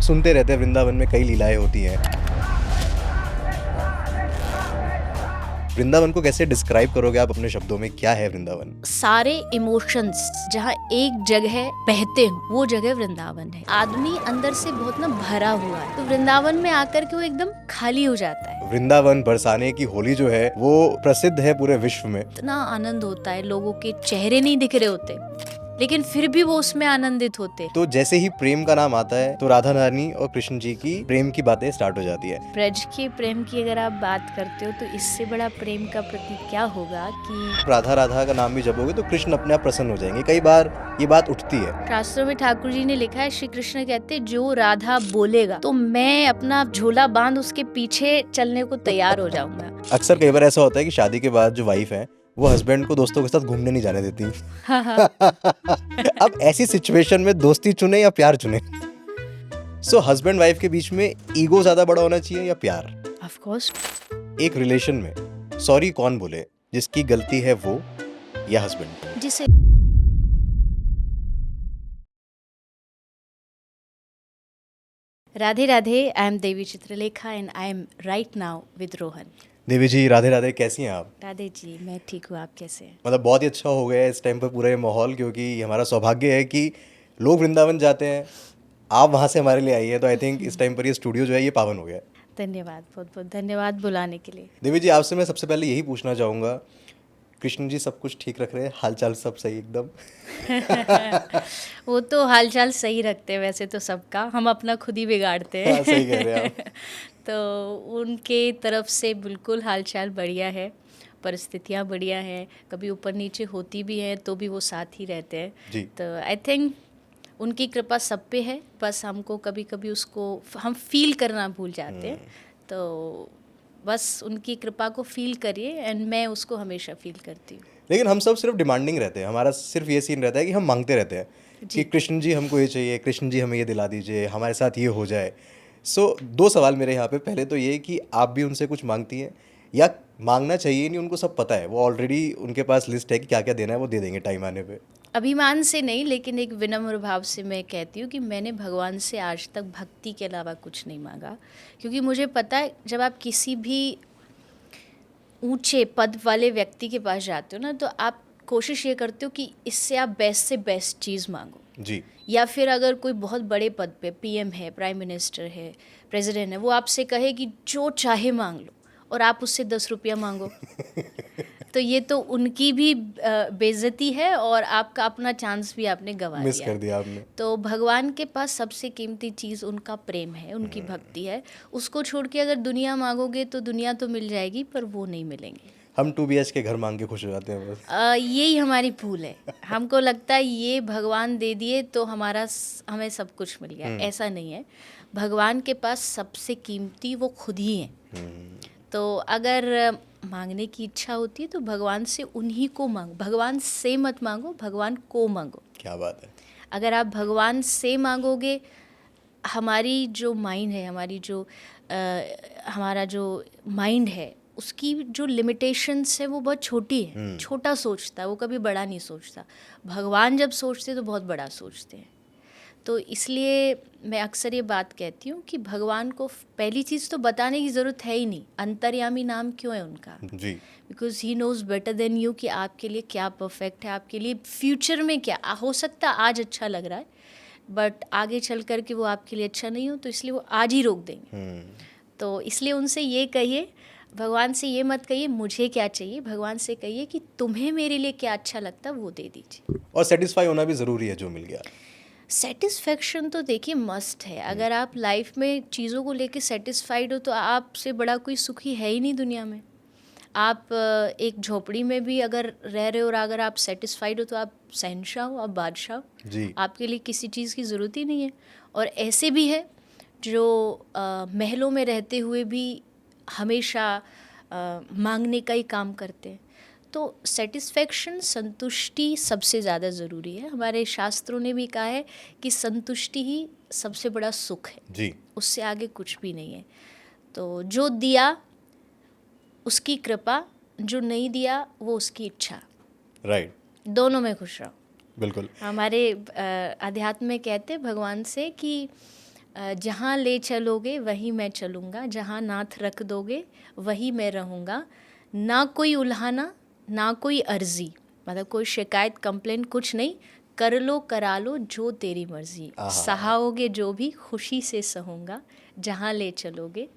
सुनते रहते हैं वृंदावन में कई लीलाएं होती हैं। वृंदावन को कैसे डिस्क्राइब करोगे आप अपने शब्दों में, क्या है वृंदावन? सारे इमोशंस जहाँ एक जगह बहते हो वो जगह वृंदावन है। आदमी अंदर से बहुत ना भरा हुआ है, तो वृंदावन में आकर के वो एकदम खाली हो जाता है। वृंदावन बरसाने की होली जो है वो प्रसिद्ध है पूरे विश्व में। इतना आनंद होता है, लोगों के चेहरे नहीं दिख रहे होते लेकिन फिर भी वो उसमें आनंदित होते। तो जैसे ही प्रेम का नाम आता है तो राधा रानी और कृष्ण जी की प्रेम की बातें स्टार्ट हो जाती है। ब्रज के प्रेम की अगर आप बात करते हो तो इससे बड़ा प्रेम का प्रतीक क्या होगा कि राधा राधा का नाम भी जपोगे तो कृष्ण अपने आप प्रसन्न हो जाएंगे। कई बार ये बात उठती है। शास्त्रों में ठाकुर जी ने लिखा है, श्री कृष्ण कहते हैं जो राधा बोलेगा तो मैं अपना झोला बांध उसके पीछे चलने को तैयार हो जाऊंगा। अक्सर कई बार ऐसा होता है कि शादी के बाद जो वाइफ है वो हस्बैंड को दोस्तों के साथ घूमने नहीं जाने देती। अब ऐसी सिचुएशन में दोस्ती चुने या प्यार चुने? सो हस्बैंड वाइफ के बीच में ईगो ज्यादा बड़ा होना चाहिए या प्यार? ऑफ कोर्स एक रिलेशन में सॉरी कौन बोले, जिसकी गलती है वो या हस्बैंड? जिसे Radhe Radhe. I am Devi Chitralekha and I am right now with Rohan. Devi ji Radhe Radhe, कैसी हैं आप? राधे जी, मैं ठीक हूँ, आप कैसे हैं? मतलब बहुत ही अच्छा हो गया है इस टाइम पर पूरा ये माहौल, क्योंकि हमारा सौभाग्य है कि लोग वृंदावन जाते हैं, आप वहाँ से हमारे लिए आई है, तो आई थिंक इस टाइम पर ये स्टूडियो जो है ये पावन हो गया है। धन्यवाद, बहुत बहुत धन्यवाद बुलाने के लिए। देवी जी आपसे मैं सबसे पहले यही पूछना चाहूँगा, कृष्ण जी सब कुछ ठीक रख रहे हैं, हालचाल सब सही एकदम? वो तो हालचाल सही रखते हैं वैसे तो सबका, हम अपना खुद ही बिगाड़ते हैं। हाँ, सही कह रहे हैं आप। तो उनके तरफ से बिल्कुल हालचाल बढ़िया है, परिस्थितियाँ बढ़िया हैं, कभी ऊपर नीचे होती भी हैं तो भी वो साथ ही रहते हैं जी। तो आई थिंक उनकी कृपा सब पे है, बस हमको कभी कभी उसको हम फील करना भूल जाते हैं। तो बस उनकी कृपा को फील करिए एंड मैं उसको हमेशा फील करती हूँ। लेकिन हम सब सिर्फ डिमांडिंग रहते हैं, हमारा सिर्फ ये सीन रहता है कि हम मांगते रहते हैं कि कृष्ण जी हमको ये चाहिए, कृष्ण जी हमें ये दिला दीजिए, हमारे साथ ये हो जाए। सो दो सवाल मेरे यहाँ पे, पहले तो ये कि आप भी उनसे कुछ मांगती हैं या मांगना चाहिए नहीं, उनको सब पता है, वो ऑलरेडी उनके पास लिस्ट है कि क्या क्या देना है, वो दे देंगे टाइम आने पे? अभिमान से नहीं, लेकिन एक विनम्र भाव से मैं कहती हूँ कि मैंने भगवान से आज तक भक्ति के अलावा कुछ नहीं मांगा, क्योंकि मुझे पता है जब आप किसी भी ऊंचे पद वाले व्यक्ति के पास जाते हो ना, तो आप कोशिश ये करते हो कि इससे आप बेस्ट से बेस्ट चीज़ मांगो। जी। या फिर अगर कोई बहुत बड़े पद पे पीएम है, प्राइम मिनिस्टर है, प्रेसिडेंट है, वो आपसे कहे कि जो चाहे मांग लो और आप उससे 10 रुपया मांगो तो ये तो उनकी भी बेइज्जती है और आपका अपना चांस भी आपने गंवा मिस दिया। कर दिया आपने। तो भगवान के पास सबसे कीमती चीज़ उनका प्रेम है, उनकी भक्ति है। उसको छोड़ के अगर दुनिया मांगोगे तो दुनिया तो मिल जाएगी पर वो नहीं मिलेंगे। हम 2 BHK घर मांग के खुश हो जाते हैं बस। यही हमारी भूल है। हमको लगता है ये भगवान दे दिए तो हमें सब कुछ मिल गया। ऐसा नहीं है, भगवान के पास सबसे कीमती वो खुद ही हैं। तो अगर मांगने की इच्छा होती है तो भगवान से उन्हीं को मांगो, भगवान से मत मांगो, भगवान को मांगो। क्या बात है। अगर आप भगवान से मांगोगे, हमारी जो माइंड है, हमारा जो माइंड है, उसकी जो लिमिटेशंस है वो बहुत छोटी है, छोटा सोचता है, वो कभी बड़ा नहीं सोचता। भगवान जब सोचते तो बहुत बड़ा सोचते हैं। तो इसलिए मैं अक्सर ये बात कहती हूँ कि भगवान को पहली चीज़ तो बताने की ज़रूरत है ही नहीं, अंतर्यामी नाम क्यों है उनका? जी। Because he knows better than you कि आपके लिए क्या परफेक्ट है, आपके लिए फ्यूचर में क्या हो सकता है। आज अच्छा लग रहा है बट आगे चल कर के वो आपके लिए अच्छा नहीं हो, तो इसलिए वो आज ही रोक देंगे। तो इसलिए उनसे ये कहिए, भगवान से ये मत कहिए मुझे क्या चाहिए, भगवान से कहिए कि तुम्हें मेरे लिए क्या अच्छा लगता है वो दे दीजिए। और सेटिस्फाई होना भी ज़रूरी है जो मिल गया। सेटिस्फेक्शन तो देखिए मस्ट है। अगर आप लाइफ में चीज़ों को लेके सेटिस्फाइड हो तो आपसे बड़ा कोई सुखी है ही नहीं दुनिया में। आप एक झोपड़ी में भी अगर रह रहे हो और अगर आप सेटिस्फाइड हो तो आप शहंशाह हो, आप बादशाह हो। जी। आपके लिए किसी चीज़ की ज़रूरत ही नहीं है। और ऐसे भी है जो महलों में रहते हुए भी हमेशा मांगने का ही काम करते हैं। तो सेटिस्फेक्शन, संतुष्टि सबसे ज़्यादा ज़रूरी है। हमारे शास्त्रों ने भी कहा है कि संतुष्टि ही सबसे बड़ा सुख है। जी। उससे आगे कुछ भी नहीं है। तो जो दिया उसकी कृपा, जो नहीं दिया वो उसकी इच्छा। राइट। दोनों में खुश रहो। बिल्कुल। हमारे अध्यात्म में कहते हैं भगवान से कि जहाँ ले चलोगे वहीं मैं चलूँगा, जहाँ नाथ रख दोगे वहीं मैं रहूँगा, ना कोई उल्हाना ना कोई अर्जी, मतलब कोई शिकायत कंप्लेंट कुछ नहीं, कर लो करा लो जो तेरी मर्जी, सहाओगे जो भी खुशी से सहूँगा, जहाँ ले चलोगे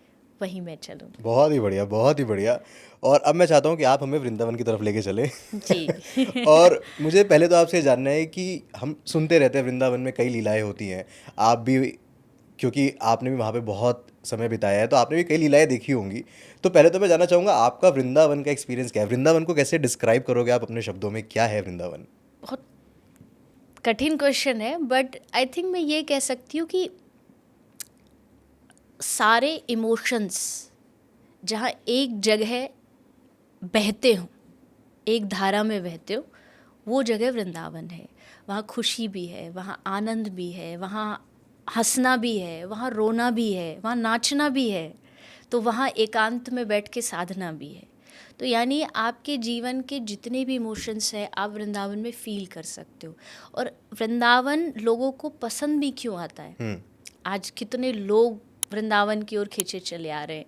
वहीं मैं चलूँगा। बहुत ही बढ़िया, बहुत ही बढ़िया। और अब मैं चाहता हूँ कि आप हमें वृंदावन की तरफ लेके चलें। जी। और मुझे पहले तो आपसे जानना है कि हम सुनते रहते हैं वृंदावन में कई लीलाएं होती हैं, आप भी, क्योंकि आपने भी वहाँ पे बहुत समय बिताया है तो आपने भी कई लीलाएं देखी होंगी। तो पहले तो मैं जानना चाहूँगा आपका वृंदावन का एक्सपीरियंस क्या है, वृंदावन को कैसे डिस्क्राइब करोगे आप अपने शब्दों में, क्या है वृंदावन? बहुत कठिन क्वेश्चन है, बट आई थिंक मैं ये कह सकती हूँ कि सारे इमोशंस जहाँ एक जगह बहते हों, एक धारा में बहते हो, वो जगह वृंदावन है। वहाँ खुशी भी है, वहाँ आनंद भी है, वहाँ हंसना भी है, वहाँ रोना भी है, वहाँ नाचना भी है, तो वहाँ एकांत में बैठ के साधना भी है। तो यानी आपके जीवन के जितने भी इमोशंस हैं आप वृंदावन में फील कर सकते हो। और वृंदावन लोगों को पसंद भी क्यों आता है, आज कितने लोग वृंदावन की ओर खींचे चले आ रहे हैं,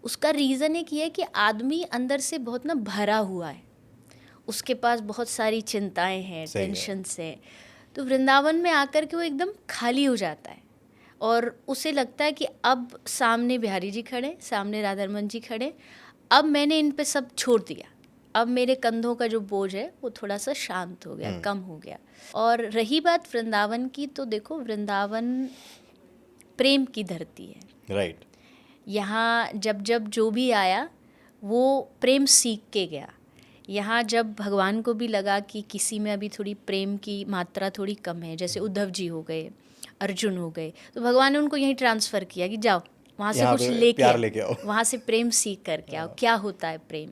उसका रीज़न एक ये है कि आदमी अंदर से बहुत ना भरा हुआ है, उसके पास बहुत सारी चिंताएं हैं, टेंशन्स हैं, तो वृंदावन में आकर के वो एकदम खाली हो जाता है और उसे लगता है कि अब सामने बिहारी जी खड़े, सामने राधारमन जी खड़े, अब मैंने इन पे सब छोड़ दिया, अब मेरे कंधों का जो बोझ है वो थोड़ा सा शांत हो गया, कम हो गया। और रही बात वृंदावन की, तो देखो वृंदावन प्रेम की धरती है, राइट। यहाँ जब जब जो भी आया वो प्रेम सीख के गया। यहाँ जब भगवान को भी लगा कि किसी में अभी थोड़ी प्रेम की मात्रा थोड़ी कम है, जैसे उद्धव जी हो गए, अर्जुन हो गए, तो भगवान ने उनको यहीं ट्रांसफ़र किया कि जाओ वहाँ से कुछ लेके आओ, वहाँ से प्रेम सीख करके आओ, क्या होता है प्रेम।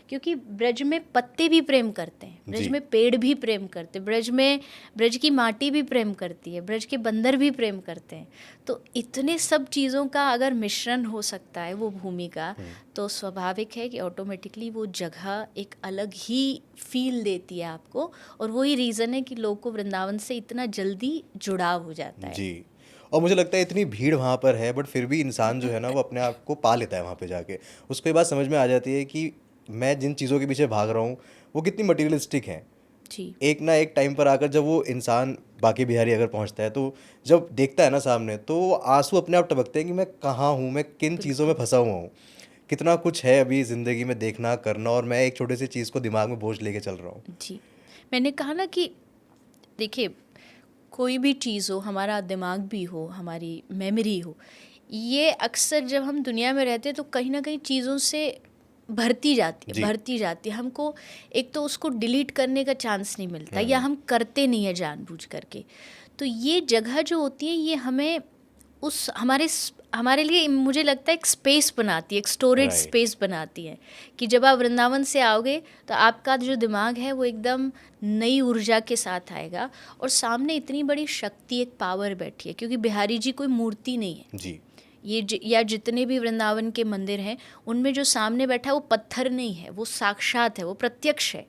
क्योंकि ब्रज में पत्ते भी प्रेम करते हैं, ब्रज में पेड़ भी प्रेम करते हैं, ब्रज की माटी भी प्रेम करती है, ब्रज के बंदर भी प्रेम करते हैं। तो इतने सब चीज़ों का अगर मिश्रण हो सकता है वो भूमि का, तो स्वाभाविक है कि ऑटोमेटिकली वो जगह एक अलग ही फील देती है आपको। और वही रीज़न है कि लोग को वृंदावन से इतना जल्दी जुड़ाव हो जाता है। जी। और मुझे लगता है इतनी भीड़ वहाँ पर है, बट फिर भी इंसान जो है ना वो अपने आप को पा लेता है वहाँ पे जाके। उसको ये बात समझ में आ जाती है कि मैं जिन चीज़ों के पीछे भाग रहा हूँ वो कितनी मटीरियलिस्टिक हैं। जी। एक ना एक टाइम पर आकर जब वो इंसान बाकी बिहारी अगर पहुँचता है तो जब देखता है ना सामने, तो वो आंसू अपने आप टपकते हैं कि मैं कहाँ हूँ, मैं किन चीज़ों में फंसा हुआ हूँ, कितना कुछ है अभी ज़िंदगी में देखना करना, और मैं एक छोटी सी चीज़ को दिमाग में बोझ लेके चल रहा हूँ। जी, मैंने कहा ना कि देखिए कोई भी चीज़ हो, हमारा दिमाग भी हो, हमारी मेमोरी हो, ये अक्सर जब हम दुनिया में रहते हैं तो कहीं ना कहीं चीज़ों से भरती जाती है। हमको एक तो उसको डिलीट करने का चांस नहीं मिलता, या हम करते नहीं है जानबूझ करके। तो ये जगह जो होती है ये हमें उस हमारे लिए मुझे लगता है एक स्पेस बनाती है, एक स्टोरेज स्पेस बनाती है कि जब आप वृंदावन से आओगे तो आपका जो दिमाग है वो एकदम नई ऊर्जा के साथ आएगा। और सामने इतनी बड़ी शक्ति, एक पावर बैठी है, क्योंकि बिहारी जी कोई मूर्ति नहीं है जी। या जितने भी वृंदावन के मंदिर हैं उनमें जो सामने बैठा है वो पत्थर नहीं है, वो साक्षात है, वो प्रत्यक्ष है।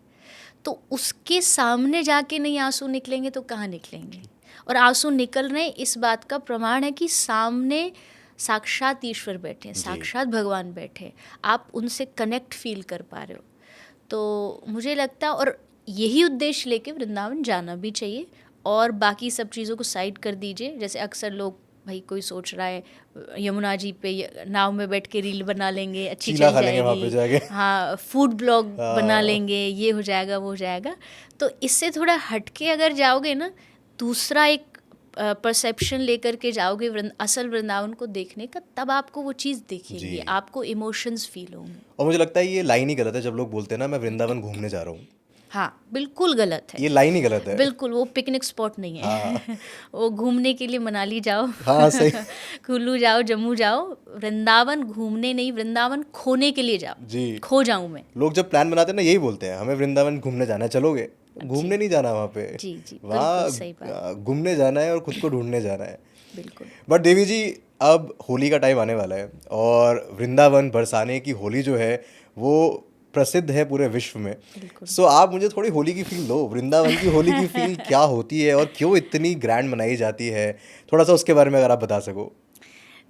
तो उसके सामने जाके नहीं आंसू निकलेंगे तो कहाँ निकलेंगे। और आंसू निकल रहे इस बात का प्रमाण है कि सामने साक्षात ईश्वर बैठे हैं, साक्षात भगवान बैठे हैं, आप उनसे कनेक्ट फील कर पा रहे हो। तो मुझे लगता है, और यही उद्देश्य लेके वृंदावन जाना भी चाहिए। और बाकी सब चीज़ों को साइड कर दीजिए। जैसे अक्सर लोग, भाई कोई सोच रहा है यमुना जी पे नाव में बैठ के रील बना लेंगे, अच्छी चल जाएगी, हाँ फूड ब्लॉग बना लेंगे, ये हो जाएगा वो हो जाएगा। तो इससे थोड़ा हटके अगर जाओगे ना, दूसरा एक परसेप्शन लेकर के जाओगे असल वृंदावन को देखने का, तब आपको वो चीज़ दिखेगी, आपको इमोशंस फील होंगे। और मुझे लगता है ये लाइन ही गलत है जब लोग बोलते हैं ना मैं वृंदावन घूमने जा रहा हूँ। हाँ बिल्कुल गलत है, ये लाइन ही गलत है, बिल्कुल। वो पिकनिक स्पॉट नहीं है। हाँ। वो घूमने के लिए मनाली जाओ, हाँ सही, कुल्लू जाओ, जम्मू जाओ, वृंदावन घूमने नहीं, वृंदावन खोने के लिए जाओ। जी, खो जाऊं मैं। लोग जब प्लान बनाते हैं ना यही बोलते हैं हमें वृंदावन घूमने जाना है, चलोगे? घूमने नहीं जाना वहाँ पे, जी जी, वहाँ घूमने जाना है और खुद को ढूंढने जाना है। बिल्कुल। बट देवी जी, अब होली का टाइम आने वाला है और वृंदावन बरसाने की होली जो है वो प्रसिद्ध है पूरे विश्व में। बिल्कुल। सो आप मुझे थोड़ी होली की फील दो, वृंदावन की होली की फील क्या होती है और क्यों इतनी ग्रैंड मनाई जाती है, थोड़ा सा उसके बारे में अगर आप बता सको।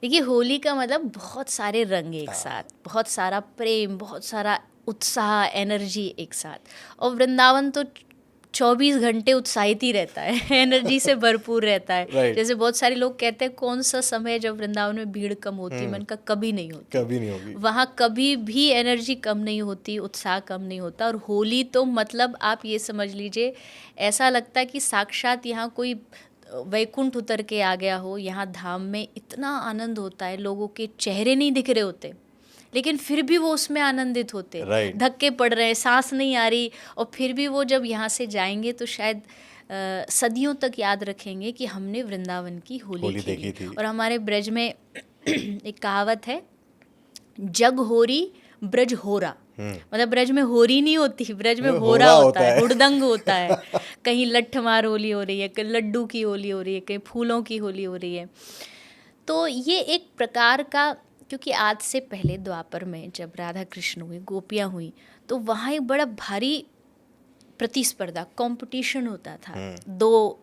देखिए, होली का मतलब बहुत सारे रंग एक साथ, बहुत सारा प्रेम, बहुत सारा उत्साह, एनर्जी एक साथ। और वृंदावन तो 24 घंटे उत्साहित ही रहता है एनर्जी से भरपूर रहता है। Right. जैसे बहुत सारे लोग कहते हैं कौन सा समय जब वृंदावन में भीड़ कम होती है, मैंने कहा कभी नहीं होती, कभी नहीं होगी। वहाँ कभी भी एनर्जी कम नहीं होती, उत्साह कम नहीं होता। और होली तो मतलब आप ये समझ लीजिए, ऐसा लगता है कि साक्षात यहाँ कोई वैकुंठ उतर के आ गया हो। यहाँ धाम में इतना आनंद होता है, लोगों के चेहरे नहीं दिख रहे होते लेकिन फिर भी वो उसमें आनंदित होते। Right. धक्के पड़ रहे हैं, सांस नहीं आ रही, और फिर भी वो जब यहाँ से जाएंगे तो शायद सदियों तक याद रखेंगे कि हमने वृंदावन की होली देखी खेली। थी। और हमारे ब्रज में एक कहावत है, जग होरी ब्रज होरा। मतलब ब्रज में होरी नहीं होती, ब्रज में होरा होता है, हुड़दंग होता है। कहीं लट्ठमार होली हो रही है, कहीं लड्डू की होली हो रही है, कहीं फूलों की होली हो रही है। तो ये एक प्रकार का, क्योंकि आज से पहले द्वापर में जब राधा कृष्ण हुए, गोपियाँ हुई, तो वहाँ एक बड़ा भारी प्रतिस्पर्धा, कंपटीशन होता था। दो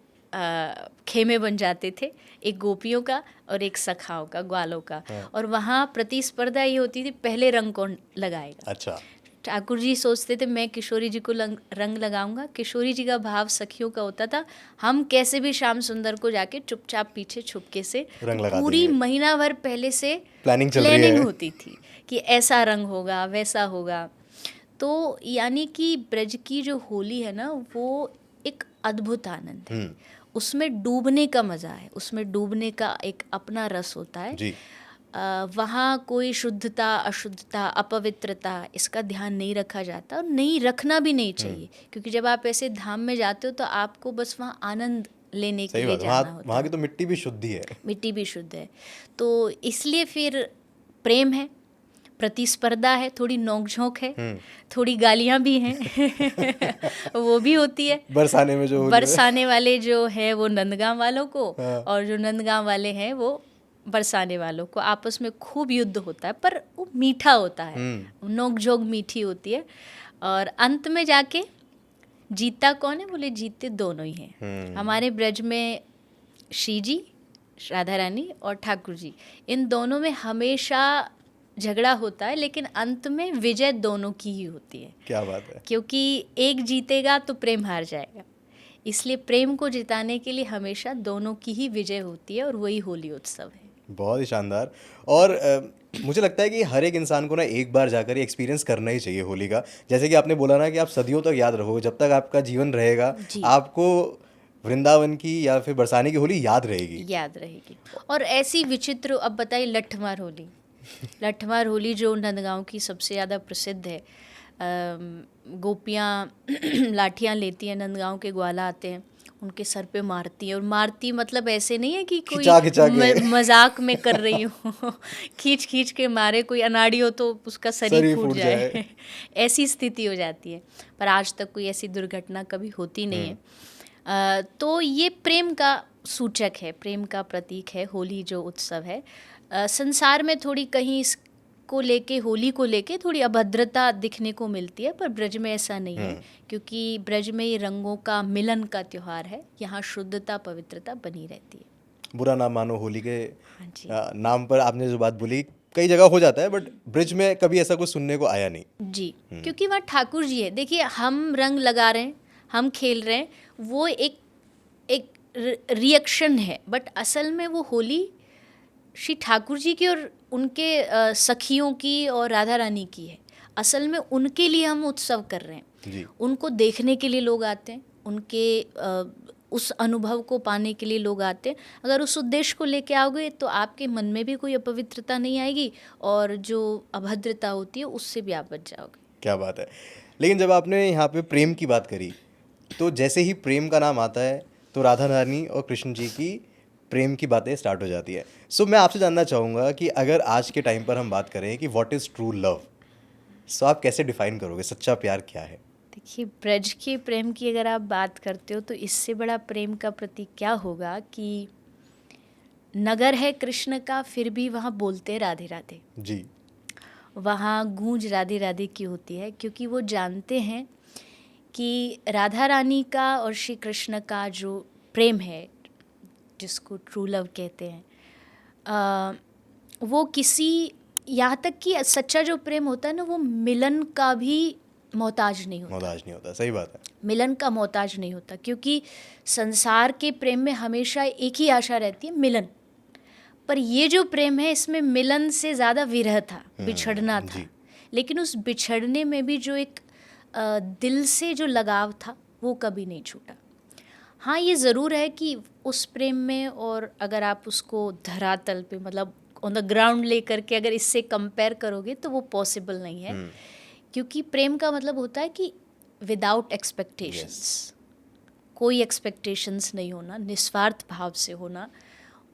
खेमे बन जाते थे, एक गोपियों का और एक सखाओं का, ग्वालों का। और वहाँ प्रतिस्पर्धा ये होती थी, पहले रंग कौन लगाएगा। अच्छा। ठाकुर जी सोचते थे मैं किशोरी जी को रंग लगाऊंगा। किशोरी जी का भाव सखियों का होता था, हम कैसे भी श्याम सुंदर को जाके चुपचाप पीछे छुपके से, रंग तो लगा पूरी देंगे। महीना भर पहले से प्लानिंग होती थी कि ऐसा रंग होगा, वैसा होगा। तो यानी कि ब्रज की जो होली है ना, वो एक अद्भुत आनंद है। उसमें डूबने का मज़ा है, उसमें डूबने का एक अपना रस होता है जी। वहाँ कोई शुद्धता, अशुद्धता, अपवित्रता, इसका ध्यान नहीं रखा जाता और नहीं रखना भी नहीं चाहिए। क्योंकि जब आप ऐसे धाम में जाते हो तो आपको बस वहाँ आनंद लेने के लिए जाना होता है। वहाँ की तो मिट्टी भी शुद्ध ही है। मिट्टी भी शुद्ध है, तो इसलिए फिर प्रेम है, प्रतिस्पर्धा है, थोड़ी नोक-झोंक है, थोड़ी गालियाँ भी हैं वो भी होती है। बरसाने में जो बरसाने वाले जो है वो नंदगांव वालों को, और जो नंदगांव वाले हैं वो बरसाने वालों को, आपस में खूब युद्ध होता है, पर वो मीठा होता है, नोक-झोंक मीठी होती है। और अंत में जाके जीता कौन है? बोले जीते दोनों ही हैं। हमारे ब्रज में श्री जी, राधा रानी और ठाकुर जी, इन दोनों में हमेशा झगड़ा होता है, लेकिन अंत में विजय दोनों की ही होती है। क्या बात है। क्योंकि एक जीतेगा तो प्रेम हार जाएगा, इसलिए प्रेम को जिताने के लिए हमेशा दोनों की ही विजय होती है, और वही होली उत्सव है। बहुत ही शानदार। और मुझे लगता है कि हर एक इंसान को ना एक बार जाकर ये एक्सपीरियंस करना ही चाहिए होली का। जैसे कि आपने बोला ना कि आप सदियों तक याद रहोगे, जब तक आपका जीवन रहेगा आपको वृंदावन की या फिर बरसाने की होली याद रहेगी। और ऐसी विचित्र, अब बताइए लट्ठमार होली लट्ठमार होली जो नंदगांव की सबसे ज़्यादा प्रसिद्ध है। गोपियाँ लाठियाँ लेती हैं, नंदगांव के ग्वाला आते हैं, उनके सर पे मारती है। और मारती मतलब ऐसे नहीं है कि कोई मजाक में कर रही हो खींच खींच के मारे, कोई अनाड़ी हो तो उसका शरीर फूट जाए ऐसी स्थिति हो जाती है। पर आज तक कोई ऐसी दुर्घटना कभी होती नहीं है। तो ये प्रेम का सूचक है, प्रेम का प्रतीक है होली जो उत्सव है। संसार में थोड़ी कहीं को लेके, होली को लेके थोड़ी अभद्रता दिखने को मिलती है, पर ब्रज में ऐसा नहीं है, क्योंकि ब्रज में ये रंगों का मिलन का त्योहार है। यहाँ शुद्धता, पवित्रता बनी रहती है। बुरा ना मानो होली के नाम पर आपने जो बात बोली, कई जगह हो जाता है, बट ब्रज में कभी ऐसा कुछ सुनने को आया नहीं। जी, क्योंकि वहाँ ठाकुर जी है। देखिए, हम रंग लगा रहे हैं, हम खेल रहे हैं, वो एक रिएक्शन है, बट असल में वो होली श्री ठाकुर जी की और उनके सखियों की और राधा रानी की है। असल में उनके लिए हम उत्सव कर रहे हैं जी। उनको देखने के लिए लोग आते हैं, उनके उस अनुभव को पाने के लिए लोग आते हैं। अगर उस उद्देश्य को लेके आओगे तो आपके मन में भी कोई अपवित्रता नहीं आएगी, और जो अभद्रता होती है उससे भी आप बच जाओगे। क्या बात है। लेकिन जब आपने यहाँ पे प्रेम की बात करी, तो जैसे ही प्रेम का नाम आता है तो राधा रानी और कृष्ण जी की प्रेम की बातें स्टार्ट हो जाती है। सो मैं आपसे जानना चाहूँगा कि अगर आज के टाइम पर हम बात करें कि व्हाट इज़ ट्रू लव, सो आप कैसे डिफाइन करोगे सच्चा प्यार क्या है? देखिए, ब्रज के प्रेम की अगर आप बात करते हो तो इससे बड़ा प्रेम का प्रतीक क्या होगा कि नगर है कृष्ण का, फिर भी वहाँ बोलते राधे राधे। जी। वहाँ गूंज राधे राधे की होती है, क्योंकि वो जानते हैं कि राधा रानी का और श्री कृष्ण का जो प्रेम है, जिसको ट्रू लव कहते हैं, वो किसी, यहाँ तक कि सच्चा जो प्रेम होता है ना, वो मिलन का भी मोहताज नहीं होता। सही बात है। मिलन का मोहताज नहीं होता, क्योंकि संसार के प्रेम में हमेशा एक ही आशा रहती है, मिलन। पर ये जो प्रेम है, इसमें मिलन से ज़्यादा विरह था, बिछड़ना था। लेकिन उस बिछड़ने में भी जो एक दिल से जो लगाव था, वो कभी नहीं छूटा। हाँ, ये ज़रूर है कि उस प्रेम में, और अगर आप उसको धरातल पे, मतलब ऑन द ग्राउंड ले करके अगर इससे कंपेयर करोगे, तो वो पॉसिबल नहीं है। क्योंकि प्रेम का मतलब होता है कि विदाउट एक्सपेक्टेशंस, कोई एक्सपेक्टेशंस नहीं होना, निस्वार्थ भाव से होना,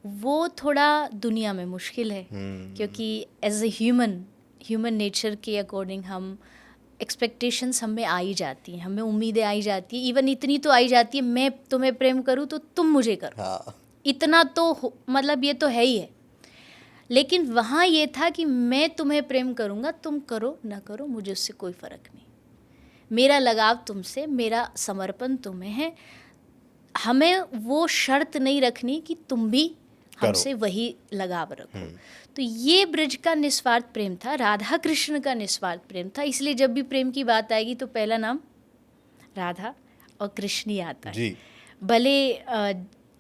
वो थोड़ा दुनिया में मुश्किल है। क्योंकि एज ए ह्यूमन नेचर के अकॉर्डिंग हम एक्सपेक्टेशंस हमें आ ही जाती हैं, हमें उम्मीदें आई जाती हैं। इवन इतनी तो आई जाती है, मैं तुम्हें प्रेम करूँ तो तुम मुझे करो। इतना तो मतलब ये तो है ही है। लेकिन वहाँ ये था कि मैं तुम्हें प्रेम करूँगा, तुम करो ना करो, मुझे उससे कोई फ़र्क नहीं। मेरा लगाव तुमसे, मेरा समर्पण तुम्हें है। हमें वो शर्त नहीं रखनी कि तुम भी हमसे वही लगाव रखो। तो ये ब्रज का निस्वार्थ प्रेम था, राधा कृष्ण का निस्वार्थ प्रेम था। इसलिए जब भी प्रेम की बात आएगी तो पहला नाम राधा और कृष्ण ही आता है। भले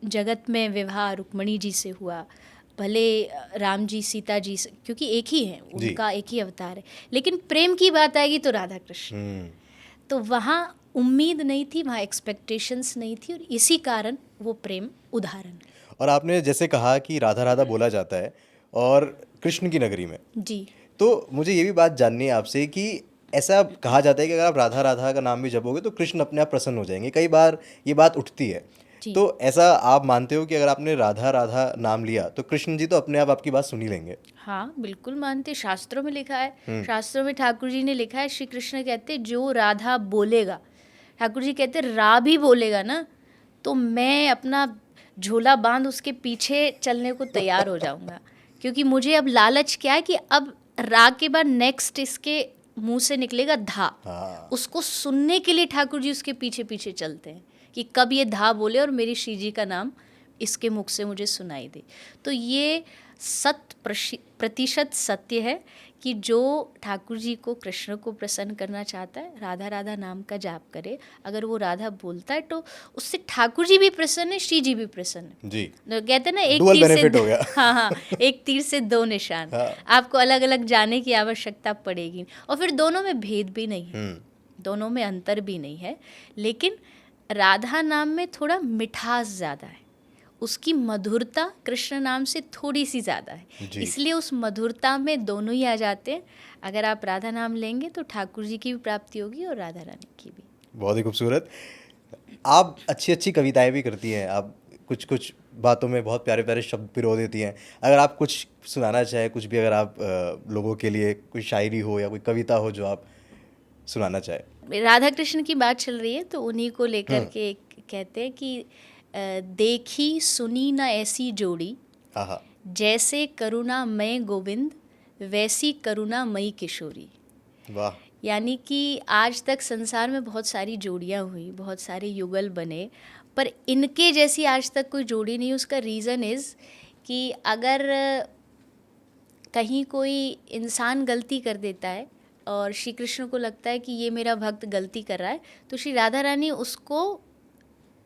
जगत में विवाह रुक्मणी जी से हुआ, भले राम जी सीता जी से, क्योंकि एक ही है, उनका एक ही अवतार है, लेकिन प्रेम की बात आएगी तो राधा कृष्ण। तो वहाँ उम्मीद नहीं थी, वहाँ एक्सपेक्टेशंस नहीं थी, और इसी कारण वो प्रेम उदाहरण है। और आपने जैसे कहा कि राधा राधा बोला जाता है और कृष्ण की नगरी में, जी, तो मुझे ये भी बात जाननी है आपसे कि ऐसा कहा जाता है कि अगर आप राधा राधा का नाम भी जपोगे तो कृष्ण अपने आप प्रसन्न हो जाएंगे। कई बार ये बात उठती है, तो ऐसा आप मानते हो कि अगर आपने राधा राधा नाम लिया तो कृष्ण जी तो अपने आप आपकी बात सुन ही लेंगे? हाँ, बिल्कुल मानते। शास्त्रों में लिखा है, शास्त्रों में ठाकुर जी ने लिखा है, श्री कृष्ण कहते जो राधा बोलेगा, ठाकुर जी कहते रा भी बोलेगा ना, तो मैं अपना झोला बांध उसके पीछे चलने को तैयार हो जाऊंगा। क्योंकि मुझे अब लालच क्या है कि अब रा के बाद नेक्स्ट इसके मुंह से निकलेगा धा। उसको सुनने के लिए ठाकुर जी उसके पीछे पीछे चलते हैं कि कब ये धा बोले और मेरी श्री जी का नाम इसके मुख से मुझे सुनाई दे। तो ये 100% सत्य है कि जो ठाकुर जी को, कृष्ण को प्रसन्न करना चाहता है, राधा राधा नाम का जाप करे। अगर वो राधा बोलता है तो उससे ठाकुर जी भी प्रसन्न है, श्री जी भी प्रसन्न है जी। तो कहते हैं ना, एक तीर से हो गया। हाँ, एक तीर से दो निशान। आपको अलग अलग जाने की आवश्यकता पड़ेगी, और फिर दोनों में भेद भी नहीं है, दोनों में अंतर भी नहीं है। लेकिन राधा नाम में थोड़ा मिठास ज़्यादा है, उसकी मधुरता कृष्ण नाम से थोड़ी सी ज़्यादा है, इसलिए उस मधुरता में दोनों ही आ जाते हैं। अगर आप राधा नाम लेंगे तो ठाकुर जी की भी प्राप्ति होगी और राधा रानी की भी। बहुत ही खूबसूरत। आप अच्छी अच्छी कविताएं भी करती हैं, आप कुछ कुछ बातों में बहुत प्यारे प्यारे शब्द पिरो देती हैं। अगर आप कुछ सुनाना चाहें, कुछ भी, अगर आप लोगों के लिए कोई शायरी हो या कोई कविता हो जो आप सुनाना चाहें। राधा कृष्ण की बात चल रही है तो उन्हीं को लेकर के कहते हैं कि देखी सुनी न ऐसी जोड़ी, जैसे करुणा मय गोविंद वैसी करुणा मई किशोरी। वाह। यानी कि आज तक संसार में बहुत सारी जोड़ियाँ हुई, बहुत सारे युगल बने, पर इनके जैसी आज तक कोई जोड़ी नहीं। उसका रीज़न इज़ कि अगर कहीं कोई इंसान गलती कर देता है और श्री कृष्ण को लगता है कि ये मेरा भक्त गलती कर रहा है, तो श्री राधा रानी उसको,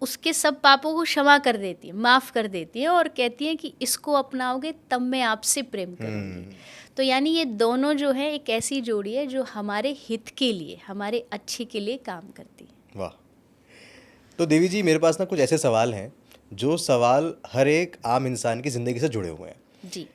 उसके सब पापों को क्षमा कर देती है, माफ़ कर देती है, और कहती है कि इसको अपनाओगे तब मैं आपसे प्रेम करूँगी। तो यानी ये दोनों जो है एक ऐसी जोड़ी है जो हमारे हित के लिए, हमारे अच्छे के लिए काम करती है। वाह। तो देवी जी, मेरे पास ना कुछ ऐसे सवाल हैं जो सवाल हर एक आम इंसान की ज़िंदगी से जुड़े हुए हैं जी।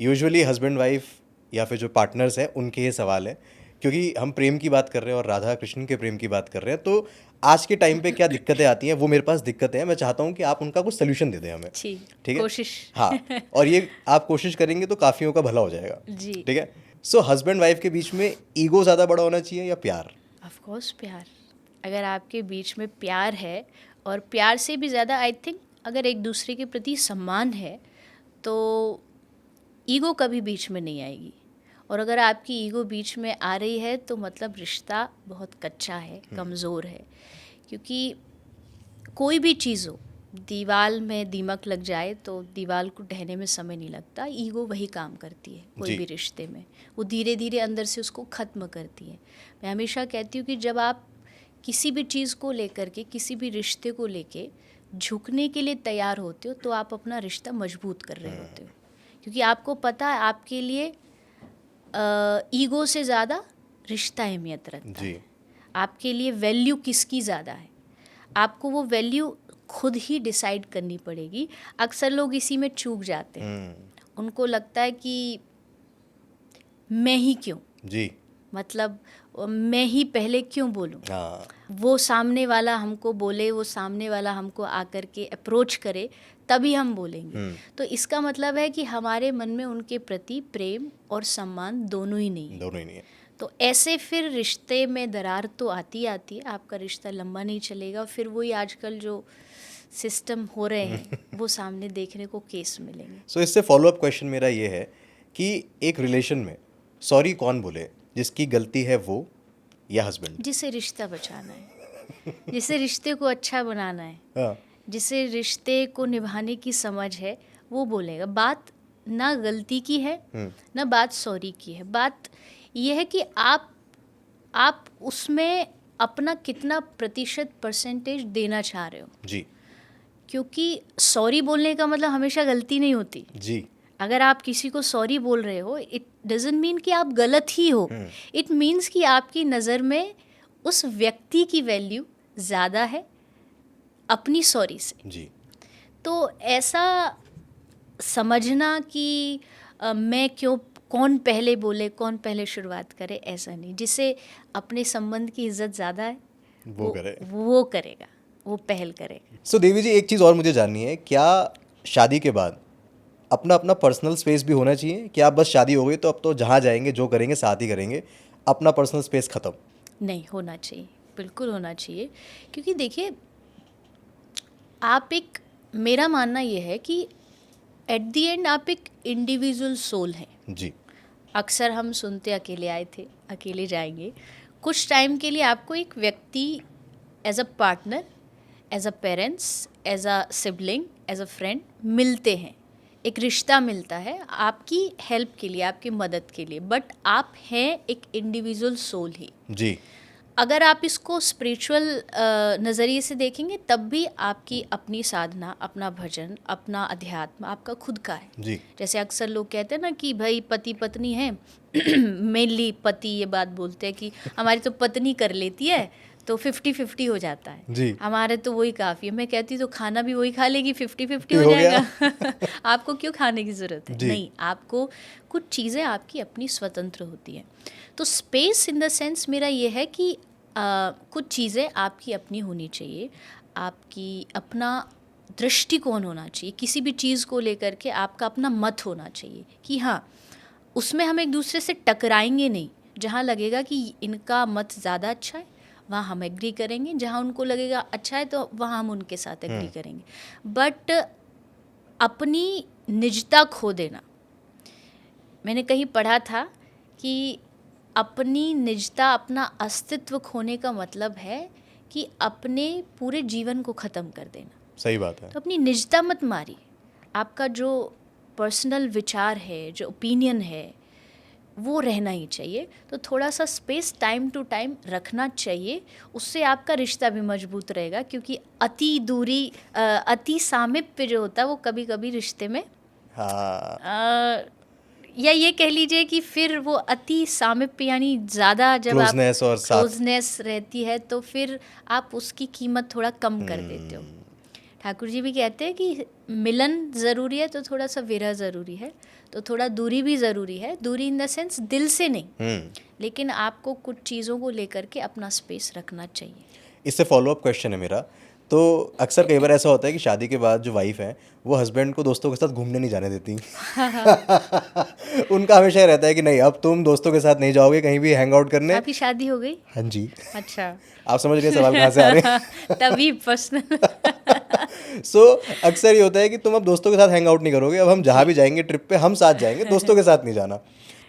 यूजुअली हस्बैंड वाइफ या फिर जो पार्टनर्स हैं उनके ये सवाल हैं, क्योंकि हम प्रेम की बात कर रहे हैं और राधा कृष्ण के प्रेम की बात कर रहे हैं। तो आज के टाइम पे क्या दिक्कतें आती हैं, वो मेरे पास दिक्कतें हैं, मैं चाहता हूँ कि आप उनका कुछ सोल्यूशन दे दें हमें। ठीक है, कोशिश। हाँ, और ये आप कोशिश करेंगे तो काफ़ियों का भला हो जाएगा जी। ठीक है। सो हस्बैंड वाइफ के बीच में ईगो ज़्यादा बड़ा होना चाहिए या प्यार? ऑफ कोर्स प्यार। अगर आपके बीच में प्यार है, और प्यार से भी ज़्यादा आई थिंक अगर एक दूसरे के प्रति सम्मान है, तो ईगो कभी बीच में नहीं आएगी। और अगर आपकी ईगो बीच में आ रही है तो मतलब रिश्ता बहुत कच्चा है, कमज़ोर है। क्योंकि कोई भी चीज़ हो, दीवार में दीमक लग जाए तो दीवार को ढहने में समय नहीं लगता। ईगो वही काम करती है कोई जी। भी रिश्ते में, वो धीरे धीरे अंदर से उसको ख़त्म करती है। मैं हमेशा कहती हूँ कि जब आप किसी भी चीज़ को लेकर के, किसी भी रिश्ते को लेके झुकने के लिए तैयार होते हो तो आप अपना रिश्ता मजबूत कर रहे होते हो। क्योंकि आपको पता है आपके लिए ईगो से ज़्यादा रिश्ता अहमियत रखता जी। है। आपके लिए वैल्यू किसकी ज़्यादा है, आपको वो वैल्यू खुद ही डिसाइड करनी पड़ेगी। अक्सर लोग इसी में चूक जाते हैं। उनको लगता है कि मैं ही क्यों, जी। मतलब मैं ही पहले क्यों बोलूं, हाँ। वो सामने वाला हमको बोले, वो सामने वाला हमको आकर के अप्रोच करे तभी हम बोलेंगे। तो इसका मतलब है कि हमारे मन में उनके प्रति प्रेम और सम्मान दोनों ही नहीं है। दोनों ही नहीं है। तो ऐसे फिर रिश्ते में दरार तो आती आती है, आपका रिश्ता लंबा नहीं चलेगा। फिर वही आजकल जो सिस्टम हो रहे हैं वो सामने देखने को केस मिलेंगे। सो इससे फॉलो अप क्वेश्चन मेरा ये है कि एक रिलेशन में सॉरी कौन बोले, जिसकी गलती है वो या हस्बैंड? जिसे रिश्ता बचाना है, जिसे रिश्ते को अच्छा बनाना है, हाँ। जिसे रिश्ते को निभाने की समझ है, वो बोलेगा। बात ना गलती की है ना बात सॉरी की है, बात यह है कि आप उसमें अपना कितना प्रतिशत परसेंटेज देना चाह रहे हो। जी। क्योंकि सॉरी बोलने का मतलब हमेशा गलती नहीं होती। जी। अगर आप किसी को सॉरी बोल रहे हो, इट डजंट मीन कि आप गलत ही हो। इट मीन्स कि आपकी नज़र में उस व्यक्ति की वैल्यू ज़्यादा है अपनी सॉरी से। जी। तो ऐसा समझना कि मैं क्यों, कौन पहले बोले, कौन पहले शुरुआत करे, ऐसा नहीं। जिसे अपने संबंध की इज्जत ज़्यादा है वो करे, वो करेगा, वो पहल करेगा। सो देवी जी, एक चीज़ और मुझे जाननी है, क्या शादी के बाद अपना अपना पर्सनल स्पेस भी होना चाहिए? क्या आप बस शादी हो गई तो अब तो जहाँ जाएंगे जो करेंगे साथ ही करेंगे, अपना पर्सनल स्पेस ख़त्म? नहीं, होना चाहिए, बिल्कुल होना चाहिए। क्योंकि देखिए, आप एक, मेरा मानना ये है कि एट द एंड आप एक इंडिविजुअल सोल हैं। जी। अक्सर हम सुनते अकेले आए थे अकेले जाएंगे। कुछ टाइम के लिए आपको एक व्यक्ति as a partner, as a parents, as a sibling, as a friend मिलते हैं, एक रिश्ता मिलता है आपकी हेल्प के लिए, आपकी मदद के लिए। बट आप हैं एक इंडिविजुअल सोल ही। जी। अगर आप इसको स्पिरिचुअल नज़रिए से देखेंगे तब भी आपकी अपनी साधना, अपना भजन, अपना अध्यात्म आपका खुद का है। जी। जैसे अक्सर लोग कहते हैं ना कि भाई पति पत्नी है मेनली पति ये बात बोलते हैं कि हमारी तो पत्नी कर लेती है तो 50-50 हो जाता है, जी। हमारे तो वही काफ़ी है। मैं कहती तो खाना भी वही खा लेगी, 50-50 हो हो गया। जाएगा आपको क्यों खाने की ज़रूरत है? जी। नहीं, आपको कुछ चीज़ें आपकी अपनी स्वतंत्र होती हैं। तो स्पेस इन द सेंस मेरा ये है कि कुछ चीज़ें आपकी अपनी होनी चाहिए, आपकी अपना दृष्टिकोण होना चाहिए। किसी भी चीज़ को लेकर के आपका अपना मत होना चाहिए कि हाँ, उसमें हम एक दूसरे से टकराएंगे नहीं। जहाँ लगेगा कि इनका मत ज़्यादा अच्छा है वहाँ हम एग्री करेंगे, जहाँ उनको लगेगा अच्छा है तो वहाँ हम उनके साथ एग्री करेंगे। बट अपनी निजता खो देना, मैंने कहीं पढ़ा था कि अपनी निजता, अपना अस्तित्व खोने का मतलब है कि अपने पूरे जीवन को ख़त्म कर देना। सही बात है। तो अपनी निजता मत मारिए। आपका जो पर्सनल विचार है, जो ओपिनियन है, वो रहना ही चाहिए। तो थोड़ा सा स्पेस टाइम टू टाइम रखना चाहिए, उससे आपका रिश्ता भी मजबूत रहेगा। क्योंकि अति दूरी, अति सामीप्य जो होता है वो कभी कभी रिश्ते में हाँ। या ये कह लीजिए कि फिर वो अति सामीप्य यानी ज़्यादा जब क्लोजनेस और साथ। क्लोजनेस रहती है तो फिर आप उसकी कीमत थोड़ा कम कर देते हो। ठाकुर जी भी कहते हैं कि मिलन ज़रूरी है तो थोड़ा सा विरह ज़रूरी है, तो थोड़ा दूरी भी ज़रूरी है। दूरी इन द सेंस दिल से नहीं, लेकिन आपको कुछ चीज़ों को लेकर के अपना स्पेस रखना चाहिए। इससे फॉलो अप क्वेश्चन है मेरा, तो अक्सर कई बार ऐसा होता है कि शादी के बाद जो वाइफ है वो हस्बैंड को दोस्तों के साथ घूमने नहीं जाने देती उनका हमेशा रहता है कि नहीं, अब तुम दोस्तों के साथ नहीं जाओगे कहीं भी हैंग आउट करने। आपकी शादी हो गई? हाँ जी। अच्छा। आप समझ रहे हैं सवाल कहाँ से आ रहे हैं? तभी पर्सनल सो अक्सर ये होता है कि तुम अब दोस्तों के साथ हैंग आउट नहीं करोगे, अब हम जहाँ भी जाएंगे ट्रिप पे हम साथ जाएंगे, दोस्तों के साथ नहीं जाना।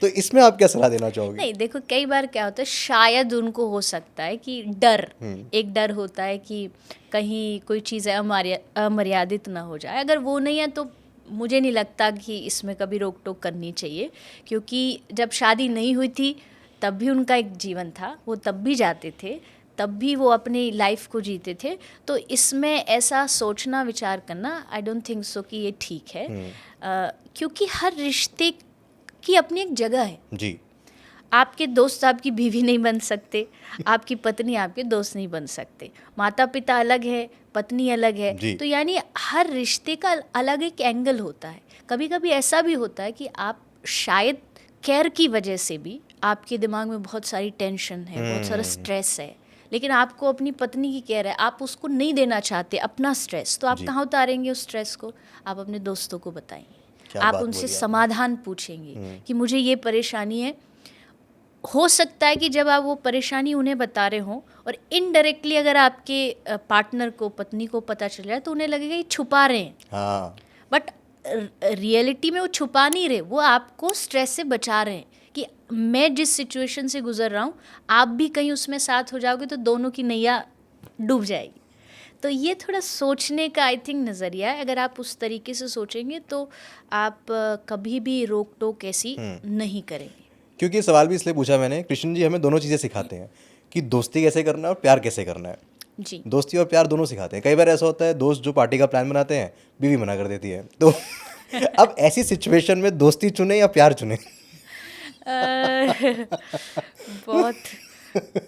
तो इसमें आप क्या सलाह देना चाहोगे? नहीं, देखो कई बार क्या होता है, शायद उनको हो सकता है कि डर, एक डर होता है कि कहीं कोई चीज़ें अमर्यादित ना हो जाए। अगर वो नहीं है तो मुझे नहीं लगता कि इसमें कभी रोक टोक करनी चाहिए, क्योंकि जब शादी नहीं हुई थी तब भी उनका एक जीवन था, वो तब भी जाते थे, तब भी वो अपनी लाइफ को जीते थे। तो इसमें ऐसा सोचना विचार करना आई डोंट थिंक सो कि ये ठीक है। क्योंकि हर रिश्ते की अपनी एक जगह है। जी। आपके दोस्त आपकी बीवी नहीं बन सकते, आपकी पत्नी आपके दोस्त नहीं बन सकते, माता पिता अलग है, पत्नी अलग है। जी। तो यानी हर रिश्ते का अलग एक एंगल होता है। कभी कभी ऐसा भी होता है कि आप शायद केयर की वजह से भी आपके दिमाग में बहुत सारी टेंशन है, बहुत सारा स्ट्रेस है, लेकिन आपको अपनी पत्नी की केयर है, आप उसको नहीं देना चाहते अपना स्ट्रेस, तो आप जी। कहाँ उतारेंगे उस स्ट्रेस को? आप अपने दोस्तों को बताएंगे, क्या आप बात उनसे बोली आपने। समाधान पूछेंगे कि मुझे ये परेशानी है। हो सकता है कि जब आप वो परेशानी उन्हें बता रहे हों और इनडायरेक्टली अगर आपके पार्टनर को, पत्नी को पता चल जाए तो उन्हें लगेगा ये छुपा रहे हैं, हाँ। बट रियलिटी में वो छुपा नहीं रहे, वो आपको स्ट्रेस से बचा रहे हैं कि मैं जिस सिचुएशन से गुजर रहा हूँ आप भी कहीं उसमें साथ हो जाओगे तो दोनों की नैया डूब जाएगी। तो ये थोड़ा सोचने का आई थिंक नज़रिया है। अगर आप उस तरीके से सोचेंगे तो आप कभी भी रोक टोक ऐसी नहीं करेंगे। क्योंकि ये सवाल भी इसलिए पूछा मैंने, कृष्ण जी हमें दोनों चीज़ें सिखाते हैं कि दोस्ती कैसे करना है और प्यार कैसे करना है। जी। दोस्ती और प्यार दोनों सिखाते हैं। कई बार ऐसा होता है दोस्त जो पार्टी का प्लान बनाते हैं, बीवी मना कर देती है, तो अब ऐसी सिचुएशन में दोस्ती चुने या प्यार चुने? बहुत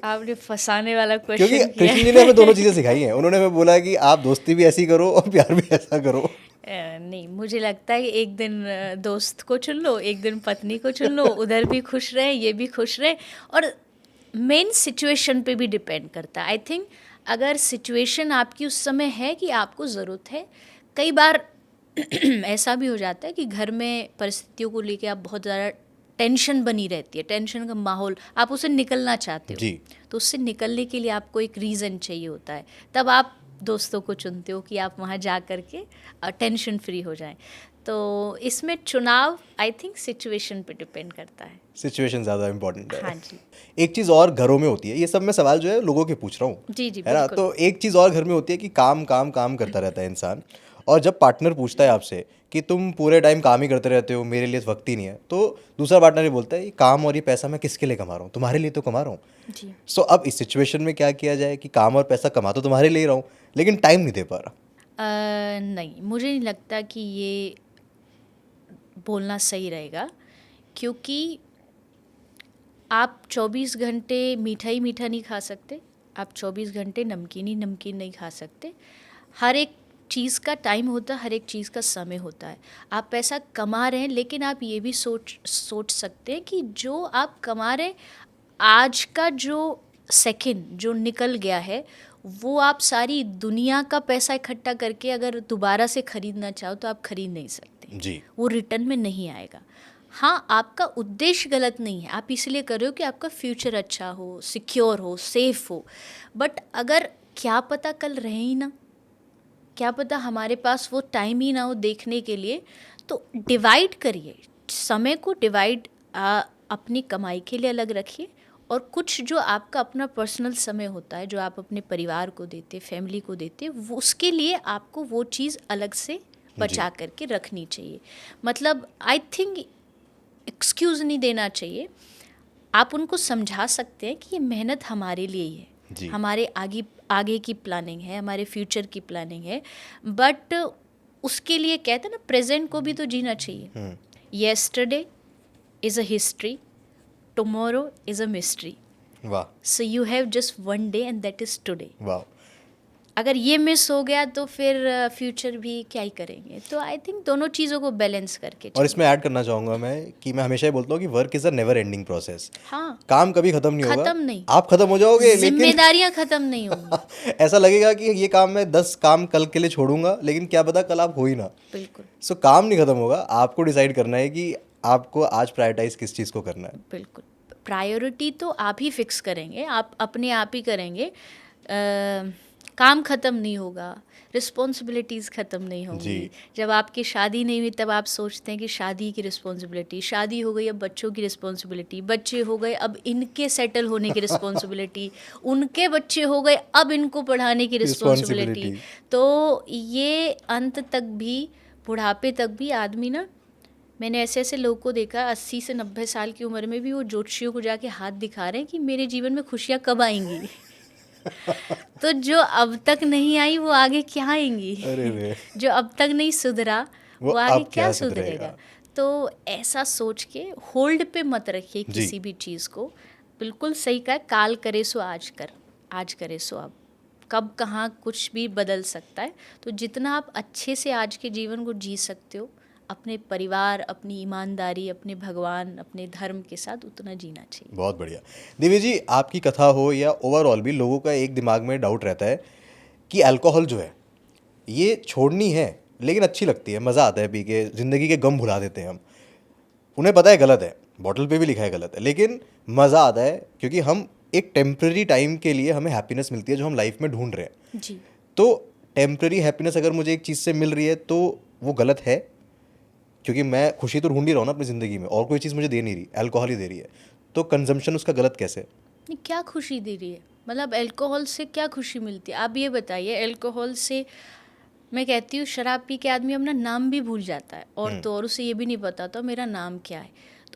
आपने फंसाने वाला क्योंकि क्वेश्चन किया कृष्ण जी ने हमें दोनों चीज़ें सिखाई हैं। उन्होंने हमें बोला कि आप दोस्ती भी ऐसी करो और प्यार भी ऐसा करो। नहीं, मुझे लगता है एक दिन दोस्त को चुन लो, एक दिन पत्नी को चुन लो, उधर भी खुश रहे, ये भी खुश रहे। और मेन सिचुएशन पे भी डिपेंड करता है आई थिंक। अगर सिचुएशन आपकी उस समय है कि आपको ज़रूरत है, कई बार ऐसा भी हो जाता है कि घर में परिस्थितियों को लेके आप बहुत ज़्यादा टेंशन बनी रहती है, टेंशन का माहौल, आप उससे निकलना चाहते हो। जी। तो उससे निकलने के लिए आपको एक रीज़न चाहिए होता है, तब आप दोस्तों को चुनते हो कि आप वहाँ जा कर के टेंशन फ्री हो जाएं। तो इसमें चुनाव आई थिंक सिचुएशन पे डिपेंड करता है। सिचुएशन ज़्यादा इम्पोर्टेंट है। हाँ जी। एक चीज़ और घरों में होती है, ये सब मैं सवाल जो है लोगों के पूछ रहा हूँ, जी जी है ना? बिल्कुल। तो एक चीज़ और घर में होती है कि काम काम काम करता रहता है इंसान, और जब पार्टनर पूछता है आपसे कि तुम पूरे टाइम काम ही करते रहते हो, मेरे लिए वक्त ही नहीं है, तो दूसरा पार्टनर ये बोलता है ये काम और ये पैसा मैं किसके लिए कमा रहा हूँ? तुम्हारे लिए तो कमा रहा हूँ। जी। सो अब इस सिचुएशन में क्या किया जाए कि काम और पैसा कमा तो तुम्हारे लिए ही रहा हूँ, लेकिन टाइम नहीं दे पा रहा। नहीं, मुझे नहीं लगता कि ये बोलना सही रहेगा, क्योंकि आप 24 घंटे मीठा ही मीठा नहीं खा सकते, आप 24 घंटे नमकीन ही नमकीन नहीं खा सकते। हर एक चीज़ का टाइम होता है, हर एक चीज़ का समय होता है। आप पैसा कमा रहे हैं, लेकिन आप ये भी सोच सकते हैं कि जो आप कमा रहे हैं, आज का जो सेकंड जो निकल गया है, वो आप सारी दुनिया का पैसा इकट्ठा करके अगर दोबारा से ख़रीदना चाहो तो आप ख़रीद नहीं सकते। जी। वो रिटर्न में नहीं आएगा। हाँ, आपका उद्देश्य गलत नहीं है, आप इसलिए कर रहे हो कि आपका फ्यूचर अच्छा हो, सिक्योर हो, सेफ हो, बट अगर क्या पता कल रहे ही ना, क्या पता हमारे पास वो टाइम ही ना हो देखने के लिए, तो डिवाइड करिए समय को, डिवाइड अपनी कमाई के लिए अलग रखिए, और कुछ जो आपका अपना पर्सनल समय होता है, जो आप अपने परिवार को देते, फैमिली को देते, वो उसके लिए आपको वो चीज़ अलग से बचा करके रखनी चाहिए। मतलब आई थिंक एक्सक्यूज़ नहीं देना चाहिए। आप उनको समझा सकते हैं कि ये मेहनत हमारे लिए ही है, हमारे आगे की प्लानिंग है, हमारे फ्यूचर की प्लानिंग है, बट उसके लिए कहते हैं ना, प्रेजेंट को भी तो जीना चाहिए। Yesterday is a history, tomorrow is a mystery, वाह। So you have just one day and that is today. वाह। अगर ये मिस हो गया तो फिर फ्यूचर भी क्या ही करेंगे। तो आई थिंक दोनों चीज़ों को बैलेंस करके और इसमें ऐड करना चाहूँगा मैं कि मैं हमेशा ही बोलता हूँ कि work is a never ending process. हाँ, काम कभी खत्म नहीं होगा, खत्म नहीं, आप खत्म हो जाओगे, लेकिन जिम्मेदारियां खत्म नहीं होंगी। ऐसा लगेगा कि ये काम मैं 10 काम कल के लिए छोड़ूंगा, लेकिन क्या पता कल आप हो ही ना। बिल्कुल। सो काम नहीं खत्म होगा, आपको डिसाइड करना है कि आपको आज प्रायोरिटाइज किस चीज़ को करना है। बिल्कुल, प्रायोरिटी तो आप ही फिक्स करेंगे, आप अपने आप ही करेंगे। काम ख़त्म नहीं होगा, रिस्पॉन्सिबिलिटीज़ ख़त्म नहीं होंगी। जी। जब आपकी शादी नहीं हुई तब आप सोचते हैं कि शादी की रिस्पॉन्सिबिलिटी, शादी हो गई अब बच्चों की रिस्पॉन्सिबिलिटी, बच्चे हो गए अब इनके सेटल होने की रिस्पॉन्सिबिलिटी, उनके बच्चे हो गए अब इनको पढ़ाने की रिस्पॉन्सिबिलिटी। रिस्पॉन्सिबिलिटी। तो ये अंत तक भी, बुढ़ापे तक भी आदमी ना, मैंने ऐसे ऐसे लोगों को देखा 80 से 90 साल की उम्र में भी वो ज्योतिषियों को जाके हाथ दिखा रहे हैं कि मेरे जीवन में खुशियाँ कब आएंगी। तो जो अब तक नहीं आई वो आगे क्या आएंगी। अरे रे। जो अब तक नहीं सुधरा वो वो आगे अब क्या क्या सुधरेगा। सुधरेगा। तो ऐसा सोच के होल्ड पे मत रखिए जी। किसी भी चीज़ को। बिल्कुल सही कहा, काल करे सो आज कर, आज करे सो अब, कब कहाँ कुछ भी बदल सकता है। तो जितना आप अच्छे से आज के जीवन को जी सकते हो अपने परिवार, अपनी ईमानदारी, अपने भगवान, अपने धर्म के साथ, उतना जीना चाहिए। बहुत बढ़िया। दिव्या जी, आपकी कथा हो या ओवरऑल भी, लोगों का एक दिमाग में डाउट रहता है कि अल्कोहल जो है ये छोड़नी है, लेकिन अच्छी लगती है, मज़ा आता है पी के, ज़िंदगी के गम भुला देते हैं हम। उन्हें पता है गलत है, बॉटल पे भी लिखा है गलत है, लेकिन मज़ा आता है क्योंकि हम एक टेम्प्रेरी टाइम के लिए हमें हैप्पीनेस मिलती है जो हम लाइफ में ढूंढ रहे हैं। जी। तो टेम्प्रेरी हैप्पीनेस अगर मुझे एक चीज़ से मिल रही है तो वो गलत है, क्योंकि मैं खुशी तो ढूंढ ही रहा हूँ ना अपनी ज़िंदगी में, और कोई चीज़ मुझे दे नहीं रही, अल्कोहल ही दे रही है। तो कंजम्पशन उसका गलत कैसे? नहीं, क्या खुशी दे रही है? मतलब अल्कोहल से क्या खुशी मिलती है? आप ये बताइए। अल्कोहल से, मैं कहती हूँ, शराब पी के आदमी अपना नाम भी भूल जाता है, और उसे ये भी नहीं पता था मेरा नाम क्या है।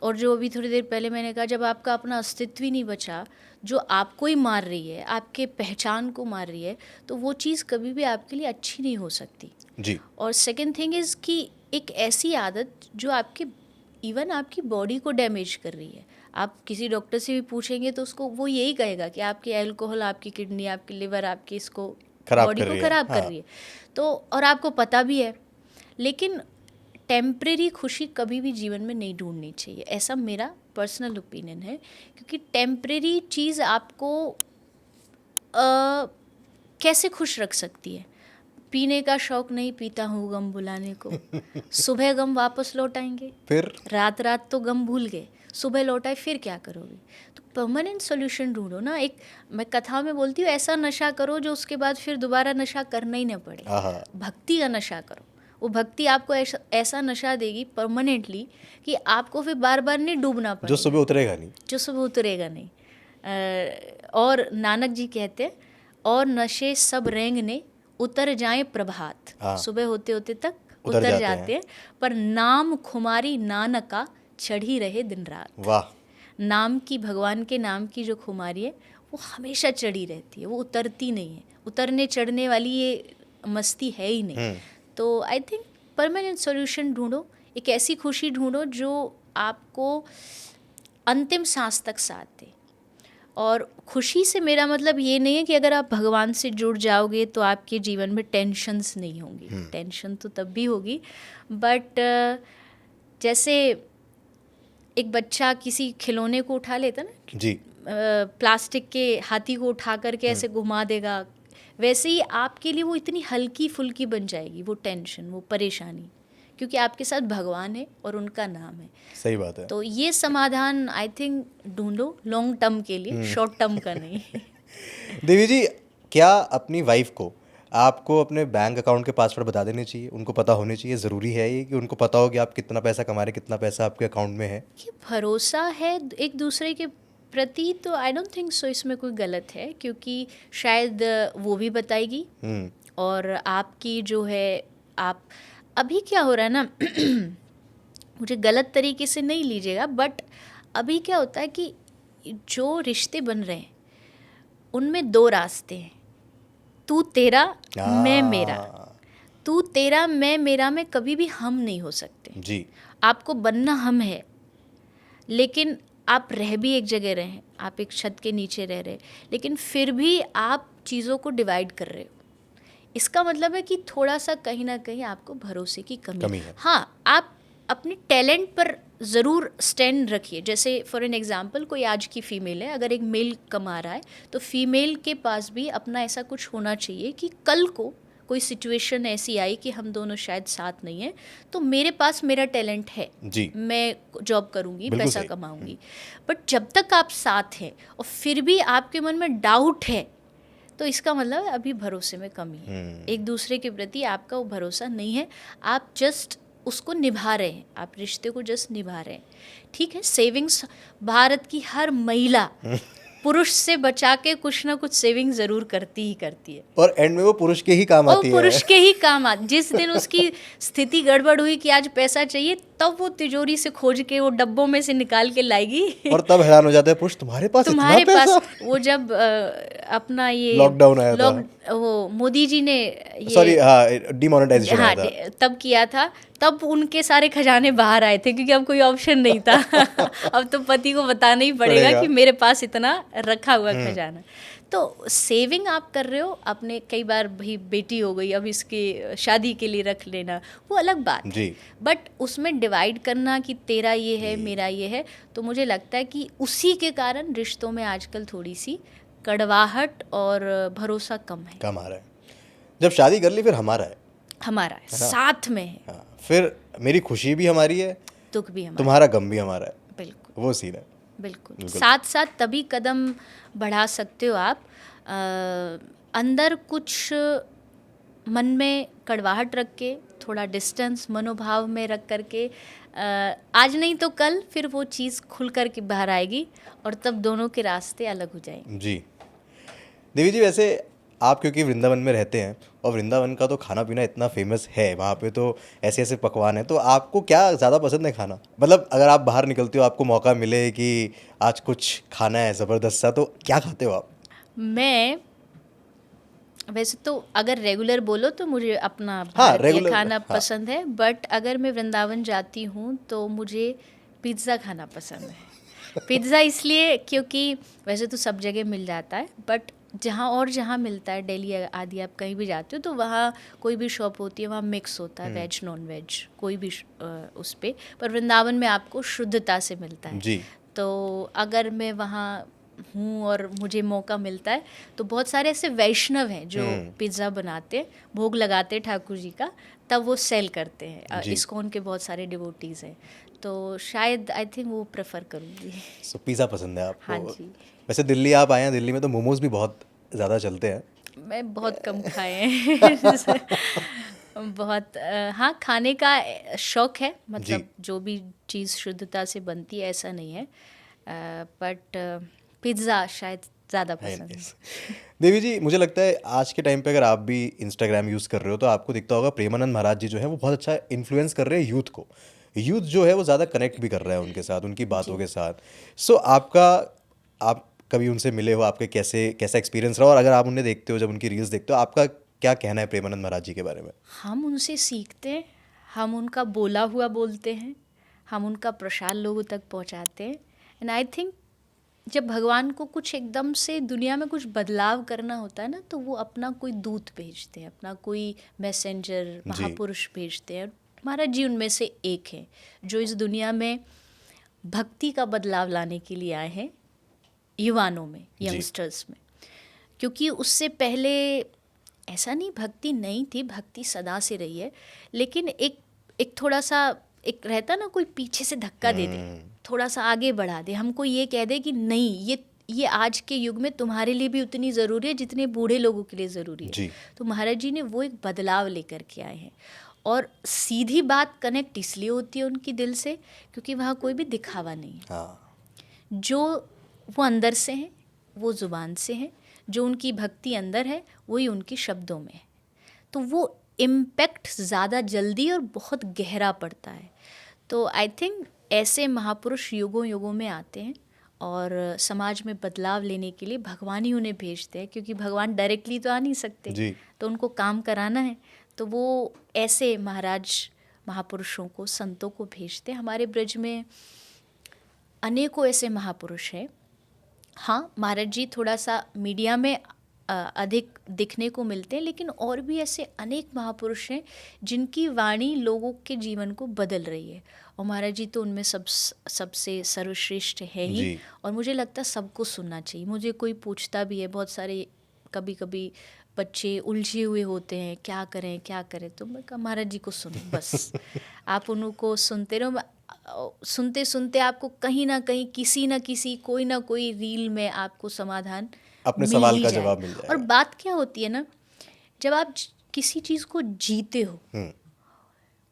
और जो अभी थोड़ी देर पहले मैंने कहा, जब आपका अपना अस्तित्व ही नहीं बचा, जो आपको ही मार रही है, आपके पहचान को मार रही है, तो वो चीज़ कभी भी आपके लिए अच्छी नहीं हो सकती। जी। और सेकंड थिंग इज़ कि एक ऐसी आदत जो आपके इवन आपकी बॉडी को डैमेज कर रही है। आप किसी डॉक्टर से भी पूछेंगे तो उसको वो यही कहेगा कि आपकी अल्कोहल आपकी किडनी, आपकी लिवर, आपकी इसको खराब बॉडी कर को रही है। ख़राब कर हाँ। रही है। तो और आपको पता भी है। लेकिन टेम्परेरी खुशी कभी भी जीवन में नहीं ढूंढनी चाहिए, ऐसा मेरा पर्सनल ओपिनियन है। क्योंकि टेम्परेरी चीज़ आपको कैसे खुश रख सकती है? पीने का शौक नहीं, पीता हूँ गम भुलाने को। सुबह गम वापस लौट आएंगे, फिर रात रात तो गम भूल गए, सुबह लौट आए, फिर क्या करोगे? तो परमानेंट सॉल्यूशन ढूंढो ना। एक मैं कथा में बोलती हूँ, ऐसा नशा करो जो उसके बाद फिर दोबारा नशा करना ही ना पड़े। आहा। भक्ति का नशा करो। वो भक्ति आपको ऐसा नशा देगी परमानेंटली कि आपको फिर बार बार नहीं डूबना जो पड़ेगा, सुबह उतरेगा नहीं। जो सुबह उतरेगा नहीं। और नानक जी कहते हैं, और नशे सब रेंगने उतर जाए प्रभात। हाँ। सुबह होते होते तक उतर उतर जाते जाते हैं। हैं, पर नाम खुमारी नानका चढ़ी रहे दिन रात। वाह। नाम की, भगवान के नाम की जो खुमारी है वो हमेशा चढ़ी रहती है, वो उतरती नहीं है। उतरने चढ़ने वाली ये मस्ती है ही नहीं। तो आई थिंक परमानेंट सॉल्यूशन ढूंढो, एक ऐसी खुशी ढूंढो जो आपको अंतिम सांस तक साथ दे। और खुशी से मेरा मतलब ये नहीं है कि अगर आप भगवान से जुड़ जाओगे तो आपके जीवन में टेंशन्स नहीं होंगी। टेंशन तो तब भी होगी, बट जैसे एक बच्चा किसी खिलौने को उठा लेता ना, जी। प्लास्टिक के हाथी को उठा करके ऐसे घुमा देगा, वैसे ही आपके लिए वो इतनी हल्की फुल्की बन जाएगी वो टेंशन, वो परेशानी, क्योंकि आपके साथ भगवान है और उनका नाम है। सही बात है। तो ये समाधान आई थिंक ढूंढो लॉन्ग टर्म के लिए, शॉर्ट टर्म का नहीं। देवी जी, क्या अपनी वाइफ को आपको अपने बैंक अकाउंट के पासवर्ड बता देने चाहिए? उनको पता होने चाहिए, ज़रूरी है ये कि उनको पता हो कि आप कितना पैसा कमा रहे, कितना पैसा आपके अकाउंट में है? ये भरोसा है एक दूसरे के प्रति, तो आई डोंट थिंक सो इसमें कोई गलत है, क्योंकि शायद वो भी बताएगी। और आपकी जो है, आप अभी क्या हो रहा है ना, मुझे गलत तरीके से नहीं लीजिएगा, बट अभी क्या होता है कि जो रिश्ते बन रहे हैं उनमें दो रास्ते हैं, तू तेरा मैं मेरा। तू तेरा मैं मेरा में कभी भी हम नहीं हो सकते। जी। आपको बनना हम है, लेकिन आप रह भी एक जगह रहे हैं, आप एक छत के नीचे रह रहे, लेकिन फिर भी आप चीज़ों को डिवाइड कर रहे हो। इसका मतलब है कि थोड़ा सा कहीं ना कहीं आपको भरोसे की कमी है। हाँ, आप अपने टैलेंट पर ज़रूर स्टैंड रखिए। जैसे फॉर एन एग्जांपल, कोई आज की फ़ीमेल है, अगर एक मेल कमा रहा है तो फीमेल के पास भी अपना ऐसा कुछ होना चाहिए कि कल को कोई सिचुएशन ऐसी आई कि हम दोनों शायद साथ नहीं हैं, तो मेरे पास मेरा टैलेंट है जी। मैं जॉब करूँगी, बिल्कुल पैसा सही। कमाऊँगी। बट जब तक आप साथ हैं और फिर भी आपके मन में डाउट है, तो इसका मतलब है अभी भरोसे में कमी है। एक दूसरे के प्रति आपका वो भरोसा नहीं है, आप जस्ट उसको निभा रहे हैं, आप रिश्ते को जस्ट निभा रहे हैं। ठीक है, सेविंग्स भारत की हर महिला पुरुष से बचा के कुछ ना कुछ सेविंग ज़रूर करती ही करती है, और एंड में वो पुरुष के ही काम और आती है। पुरुष के ही काम आ। जिस दिन उसकी स्थिति गड़बड़ हुई कि आज पैसा चाहिए, तब वो तिजोरी से खोज के वो डब्बों में से निकाल के लाएगी। और तब हैरान हो जाते हैं पुरुष, तुम्हारे पास इतना तुम्हारे पैसा? पास वो जब अपना ये लॉकडाउन आया था। वो मोदी जी ने ये सॉरी, हाँ, डिमोनेटाइजेशन हाँ आया था। तब किया था, तब उनके सारे खजाने बाहर आए थे क्योंकि अब कोई ऑप्शन नहीं था। अब तो पति को बताना ही पड़ेगा कि मेरे पास इतना रखा हुआ खजाना। तो सेविंग आप कर रहे हो अपने, कई बार भाई बेटी हो गई, अब इसके शादी के लिए रख लेना, वो अलग बात जी। है। बट उसमें डिवाइड करना कि तेरा ये है मेरा ये है, तो मुझे लगता है कि उसी के कारण रिश्तों में आजकल थोड़ी सी कड़वाहट और भरोसा कम है। कम आ रहा है। जब शादी कर ली फिर हमारा है। हमारा है, साथ में है, हाँ, फिर मेरी खुशी भी हमारी है, दुख भी हमारा। तुम्हारा गम भी हमारा है। बिल्कुल वो सीन है। बिल्कुल। साथ साथ तभी कदम बढ़ा सकते हो आप। अंदर कुछ मन में कड़वाहट रख के, थोड़ा डिस्टेंस मनोभाव में रख करके, आज नहीं तो कल फिर वो चीज़ खुल कर के बाहर आएगी और तब दोनों के रास्ते अलग हो जाएंगे। जी। देवी जी, वैसे आप क्योंकि वृंदावन में रहते हैं और वृंदावन का तो खाना पीना इतना फेमस है, वहाँ पे तो ऐसे ऐसे पकवान हैं, तो आपको क्या ज़्यादा पसंद है खाना? मतलब अगर आप बाहर निकलते हो, आपको मौका मिले कि आज कुछ खाना है ज़बरदस्त सा, तो क्या खाते हो आप? मैं वैसे तो अगर रेगुलर बोलो तो मुझे अपना हाँ, भारतीय रेगुलर, खाना हाँ। पसंद है, बट अगर मैं वृंदावन जाती हूँ तो मुझे पिज़्ज़ा खाना पसंद है। पिज़्ज़ा इसलिए क्योंकि वैसे तो सब जगह मिल जाता है, बट जहाँ मिलता है, दिल्ली आदि आप कहीं भी जाते हो तो वहाँ कोई भी शॉप होती है, वहाँ मिक्स होता है वेज नॉन वेज कोई भी उस पर वृंदावन में आपको शुद्धता से मिलता है। जी। तो अगर मैं वहाँ हूँ और मुझे मौका मिलता है तो बहुत सारे ऐसे वैष्णव हैं जो पिज़्ज़ा बनाते हैं, भोग लगाते हैं ठाकुर जी का, तब वो सेल करते हैं। जी। इस्कॉन के बहुत सारे डिवोटीज़ हैं, तो शायद आई थिंक वो प्रेफर करूँगी। सो पिज़्ज़ा पसंद है आपको? हाँ जी। वैसे दिल्ली आप आए हैं, दिल्ली में तो मोमोज भी बहुत ज़्यादा चलते हैं। मैं बहुत कम खाए हैं। बहुत हाँ, खाने का शौक है, मतलब जो भी चीज़ शुद्धता से बनती है ऐसा नहीं है, बट पिज़्ज़ा शायद ज़्यादा पसंद है। देवी जी, मुझे लगता है आज के टाइम पे अगर आप भी इंस्टाग्राम यूज़ कर रहे हो तो आपको दिखता होगा प्रेमानंद महाराज जी जो है वो बहुत अच्छा इन्फ्लुएंस कर रहे हैं यूथ को। यूथ जो है वो ज़्यादा कनेक्ट भी कर रहा है उनके साथ, उनकी बातों के साथ। सो आप कभी उनसे मिले हो, आपके कैसा एक्सपीरियंस रहा, और अगर आप उन्हें देखते हो, जब उनकी रील्स देखते हो, आपका क्या कहना है प्रेमानंद महाराज जी के बारे में? हम उनसे सीखते हैं, हम उनका बोला हुआ बोलते हैं, हम उनका प्रसाद लोगों तक पहुंचाते हैं। एंड आई थिंक जब भगवान को कुछ एकदम से दुनिया में कुछ बदलाव करना होता है ना, तो वो अपना कोई दूत भेजते हैं, अपना कोई मैसेंजर महापुरुष भेजते हैं। महाराज जी उनमें से एक हैं जो इस दुनिया में भक्ति का बदलाव लाने के लिए आए हैं, युवानों में, यंगस्टर्स में। क्योंकि उससे पहले ऐसा नहीं भक्ति नहीं थी, भक्ति सदा से रही है, लेकिन एक थोड़ा सा एक रहता ना, कोई पीछे से धक्का दे दे, थोड़ा सा आगे बढ़ा दे, हमको ये कह दे कि नहीं, ये आज के युग में तुम्हारे लिए भी उतनी ज़रूरी है जितने बूढ़े लोगों के लिए ज़रूरी है। तो महाराज जी ने वो एक बदलाव लेकर के आए हैं, और सीधी बात कनेक्ट इसलिए होती है उनकी दिल से क्योंकि वहाँ कोई भी दिखावा नहीं है। हाँ। जो वो अंदर से हैं वो ज़ुबान से हैं, जो उनकी भक्ति अंदर है वही उनके शब्दों में है, तो वो इम्पैक्ट ज़्यादा जल्दी और बहुत गहरा पड़ता है। तो आई थिंक ऐसे महापुरुष युगों युगों में आते हैं और समाज में बदलाव लेने के लिए भगवान ही उन्हें भेजते हैं, क्योंकि भगवान डायरेक्टली तो आ नहीं सकते, तो उनको काम कराना है, तो वो ऐसे महापुरुषों को, संतों को भेजते हैं। हमारे ब्रज में अनेकों ऐसे महापुरुष हैं। हाँ, महाराज जी थोड़ा सा मीडिया में अधिक दिखने को मिलते हैं, लेकिन और भी ऐसे अनेक महापुरुष हैं जिनकी वाणी लोगों के जीवन को बदल रही है, और महाराज जी तो उनमें सबसे सर्वश्रेष्ठ है ही। और मुझे लगता है सबको सुनना चाहिए। मुझे कोई पूछता भी है, बहुत सारे कभी कभी बच्चे उलझे हुए होते हैं, क्या करें, तो मैं कहा महाराज जी को सुनो बस। आप उनको सुनते रहो, सुनते सुनते आपको कहीं ना कहीं, किसी ना किसी, कोई ना कोई रील में आपको समाधान अपने मिल सवाल ही का जाएगा। जवाब मिल और जाएगा। बात क्या होती है ना, जब आप किसी चीज़ को जीते हो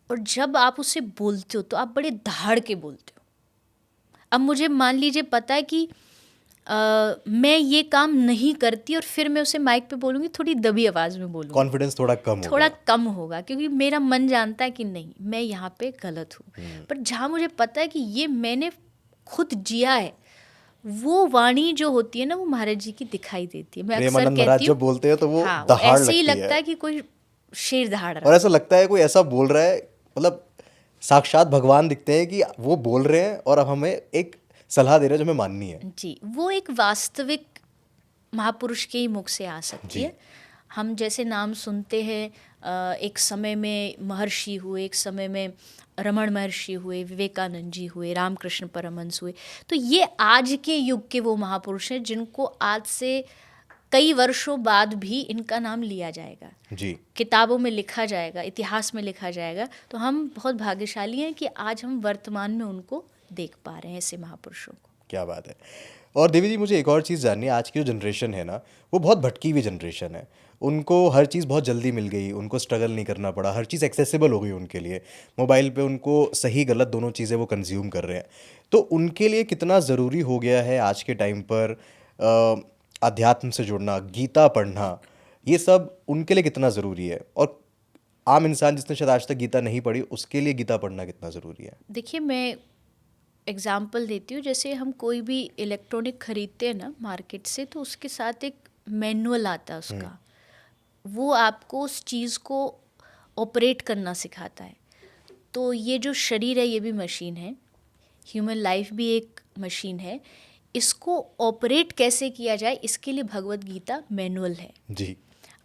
और जब आप उसे बोलते हो तो आप बड़े दहाड़ के बोलते हो। अब मुझे मान लीजिए पता है कि मैं ये काम नहीं करती और फिर मैं उसे माइक पे बोलूँगी, थोड़ी दबी आवाज़ में बोलूँगी, कॉन्फिडेंस थोड़ा कम थोड़ा होगा। कम होगा, क्योंकि मेरा मन जानता है कि नहीं, मैं यहाँ पे गलत हूँ। पर जहाँ मुझे पता है कि ये मैंने खुद जिया है, वो वाणी जो होती है ना, वो महाराज जी की दिखाई देती है। मैं अक्सर प्रेमानंद महाराज कहती जब हूँ, बोलते हैं तो वो हाँ, वो दहाड़ ऐसे ही लगती लगता है। है कि कोई शेर दहाड़ रहा और है। ऐसा लगता है कोई ऐसा बोल रहा है, मतलब साक्षात भगवान दिखते हैं कि वो बोल रहे हैं और अब हमें एक सलाह दे रहे हैं जो हमें माननी है। जी, वो एक वास्तविक महापुरुष के ही मुख से आ सकती जी। है। हम जैसे नाम सुनते हैं, एक समय में महर्षि हुए, एक समय में रमण महर्षि हुए, विवेकानंद जी हुए, रामकृष्ण परमहंस हुए, तो ये आज के युग के वो महापुरुष हैं जिनको आज से कई वर्षों बाद भी इनका नाम लिया जाएगा, जी। किताबों में लिखा जाएगा, इतिहास में लिखा जाएगा। तो हम बहुत भाग्यशाली हैं कि आज हम वर्तमान में उनको देख पा रहे हैं, ऐसे महापुरुषों को। क्या बात है। और देवी जी, मुझे एक और चीज़ जाननी है। आज की जो जनरेशन है ना, वो बहुत भटकी हुई जनरेशन है। उनको हर चीज़ बहुत जल्दी मिल गई, उनको स्ट्रगल नहीं करना पड़ा, हर चीज़ एक्सेसिबल हो गई उनके लिए। मोबाइल पे उनको सही गलत दोनों चीज़ें वो कंज्यूम कर रहे हैं। तो उनके लिए कितना ज़रूरी हो गया है आज के टाइम पर अध्यात्म से जुड़ना, गीता पढ़ना, ये सब उनके लिए कितना ज़रूरी है? और आम इंसान जिसने शायद आज तक गीता नहीं पढ़ी, उसके लिए गीता पढ़ना कितना ज़रूरी है? देखिए, मैं एग्ज़ाम्पल देती हूँ। जैसे हम कोई भी इलेक्ट्रॉनिक ख़रीदते हैं ना मार्केट से, तो उसके साथ एक मैनुअल आता है उसका, वो आपको उस चीज़ को ऑपरेट करना सिखाता है। तो ये जो शरीर है, ये भी मशीन है, ह्यूमन लाइफ भी एक मशीन है। इसको ऑपरेट कैसे किया जाए, इसके लिए भगवत गीता मैनुअल है। जी।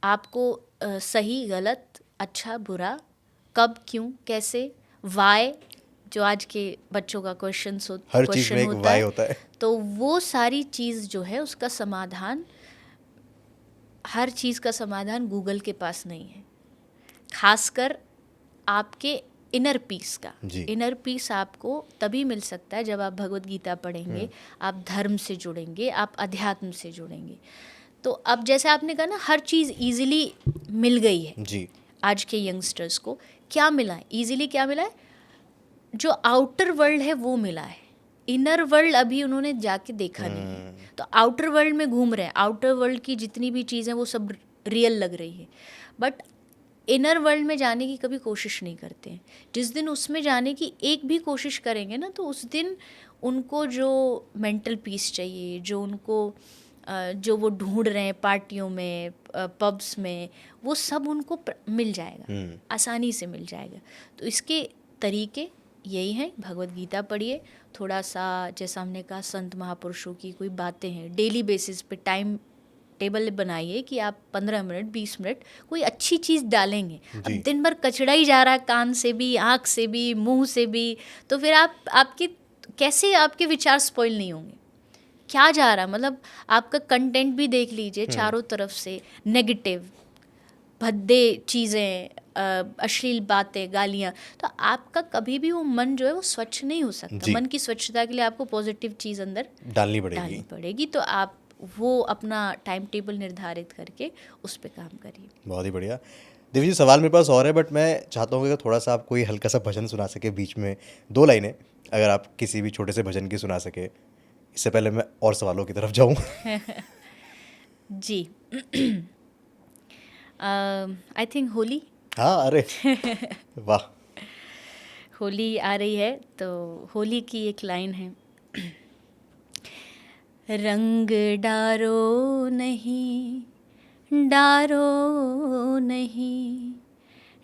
आपको सही गलत, अच्छा बुरा, कब क्यों कैसे, वाई, जो आज के बच्चों का हर चीज़ में एक होता वाई है, होता है। तो वो सारी चीज़ जो है उसका समाधान, हर चीज़ का समाधान गूगल के पास नहीं है। खासकर आपके इनर पीस का। जी। इनर पीस आपको तभी मिल सकता है जब आप भगवत गीता पढ़ेंगे, आप धर्म से जुड़ेंगे, आप अध्यात्म से जुड़ेंगे। तो अब जैसे आपने कहा ना, हर चीज़ इजीली मिल गई है। जी। आज के यंगस्टर्स को क्या मिला है, इजीली क्या मिला है? जो आउटर वर्ल्ड है वो मिला है, इनर वर्ल्ड अभी उन्होंने जाके देखा नहीं है। तो आउटर वर्ल्ड में घूम रहे हैं, आउटर वर्ल्ड की जितनी भी चीज़ें वो सब रियल लग रही है, बट इनर वर्ल्ड में जाने की कभी कोशिश नहीं करते हैं। जिस दिन उसमें जाने की एक भी कोशिश करेंगे ना, तो उस दिन उनको जो मेंटल पीस चाहिए, जो उनको जो वो ढूंढ रहे हैं पार्टियों में, पब्स में, वो सब उनको मिल जाएगा, आसानी से मिल जाएगा। तो इसके तरीके यही हैं, भगवत गीता पढ़िए, थोड़ा सा जैसा हमने कहा संत महापुरुषों की कोई बातें हैं, डेली बेसिस पे टाइम टेबल बनाइए कि आप 15 मिनट 20 मिनट कोई अच्छी चीज़ डालेंगे। अब दिन भर कचड़ा ही जा रहा है, कान से भी, आँख से भी, मुंह से भी, तो फिर आपके कैसे आपके विचार स्पॉइल नहीं होंगे? क्या जा रहा है, मतलब आपका कंटेंट भी देख लीजिए, चारों तरफ से नेगेटिव, भद्दे चीज़ें, अश्लील बातें, गालियाँ, तो आपका कभी भी वो मन जो है वो स्वच्छ नहीं हो सकता। मन की स्वच्छता के लिए आपको पॉजिटिव चीज़ अंदर डालनी पड़ेगी। तो आप वो अपना टाइम टेबल निर्धारित करके उस पर काम करिए। बहुत ही बढ़िया। देवी जी, सवाल मेरे पास और है, बट मैं चाहता हूँ कि थोड़ा सा आप कोई हल्का सा भजन सुना सके बीच में, 2 लाइनें, अगर आप किसी भी छोटे से भजन की सुना सके, इससे पहले मैं और सवालों की तरफ जाऊँ। जी। I think Holi. हाँ, अरे वाह। होली आ रही है, तो होली की एक लाइन है, रंग डारो नहीं, डारो नहीं,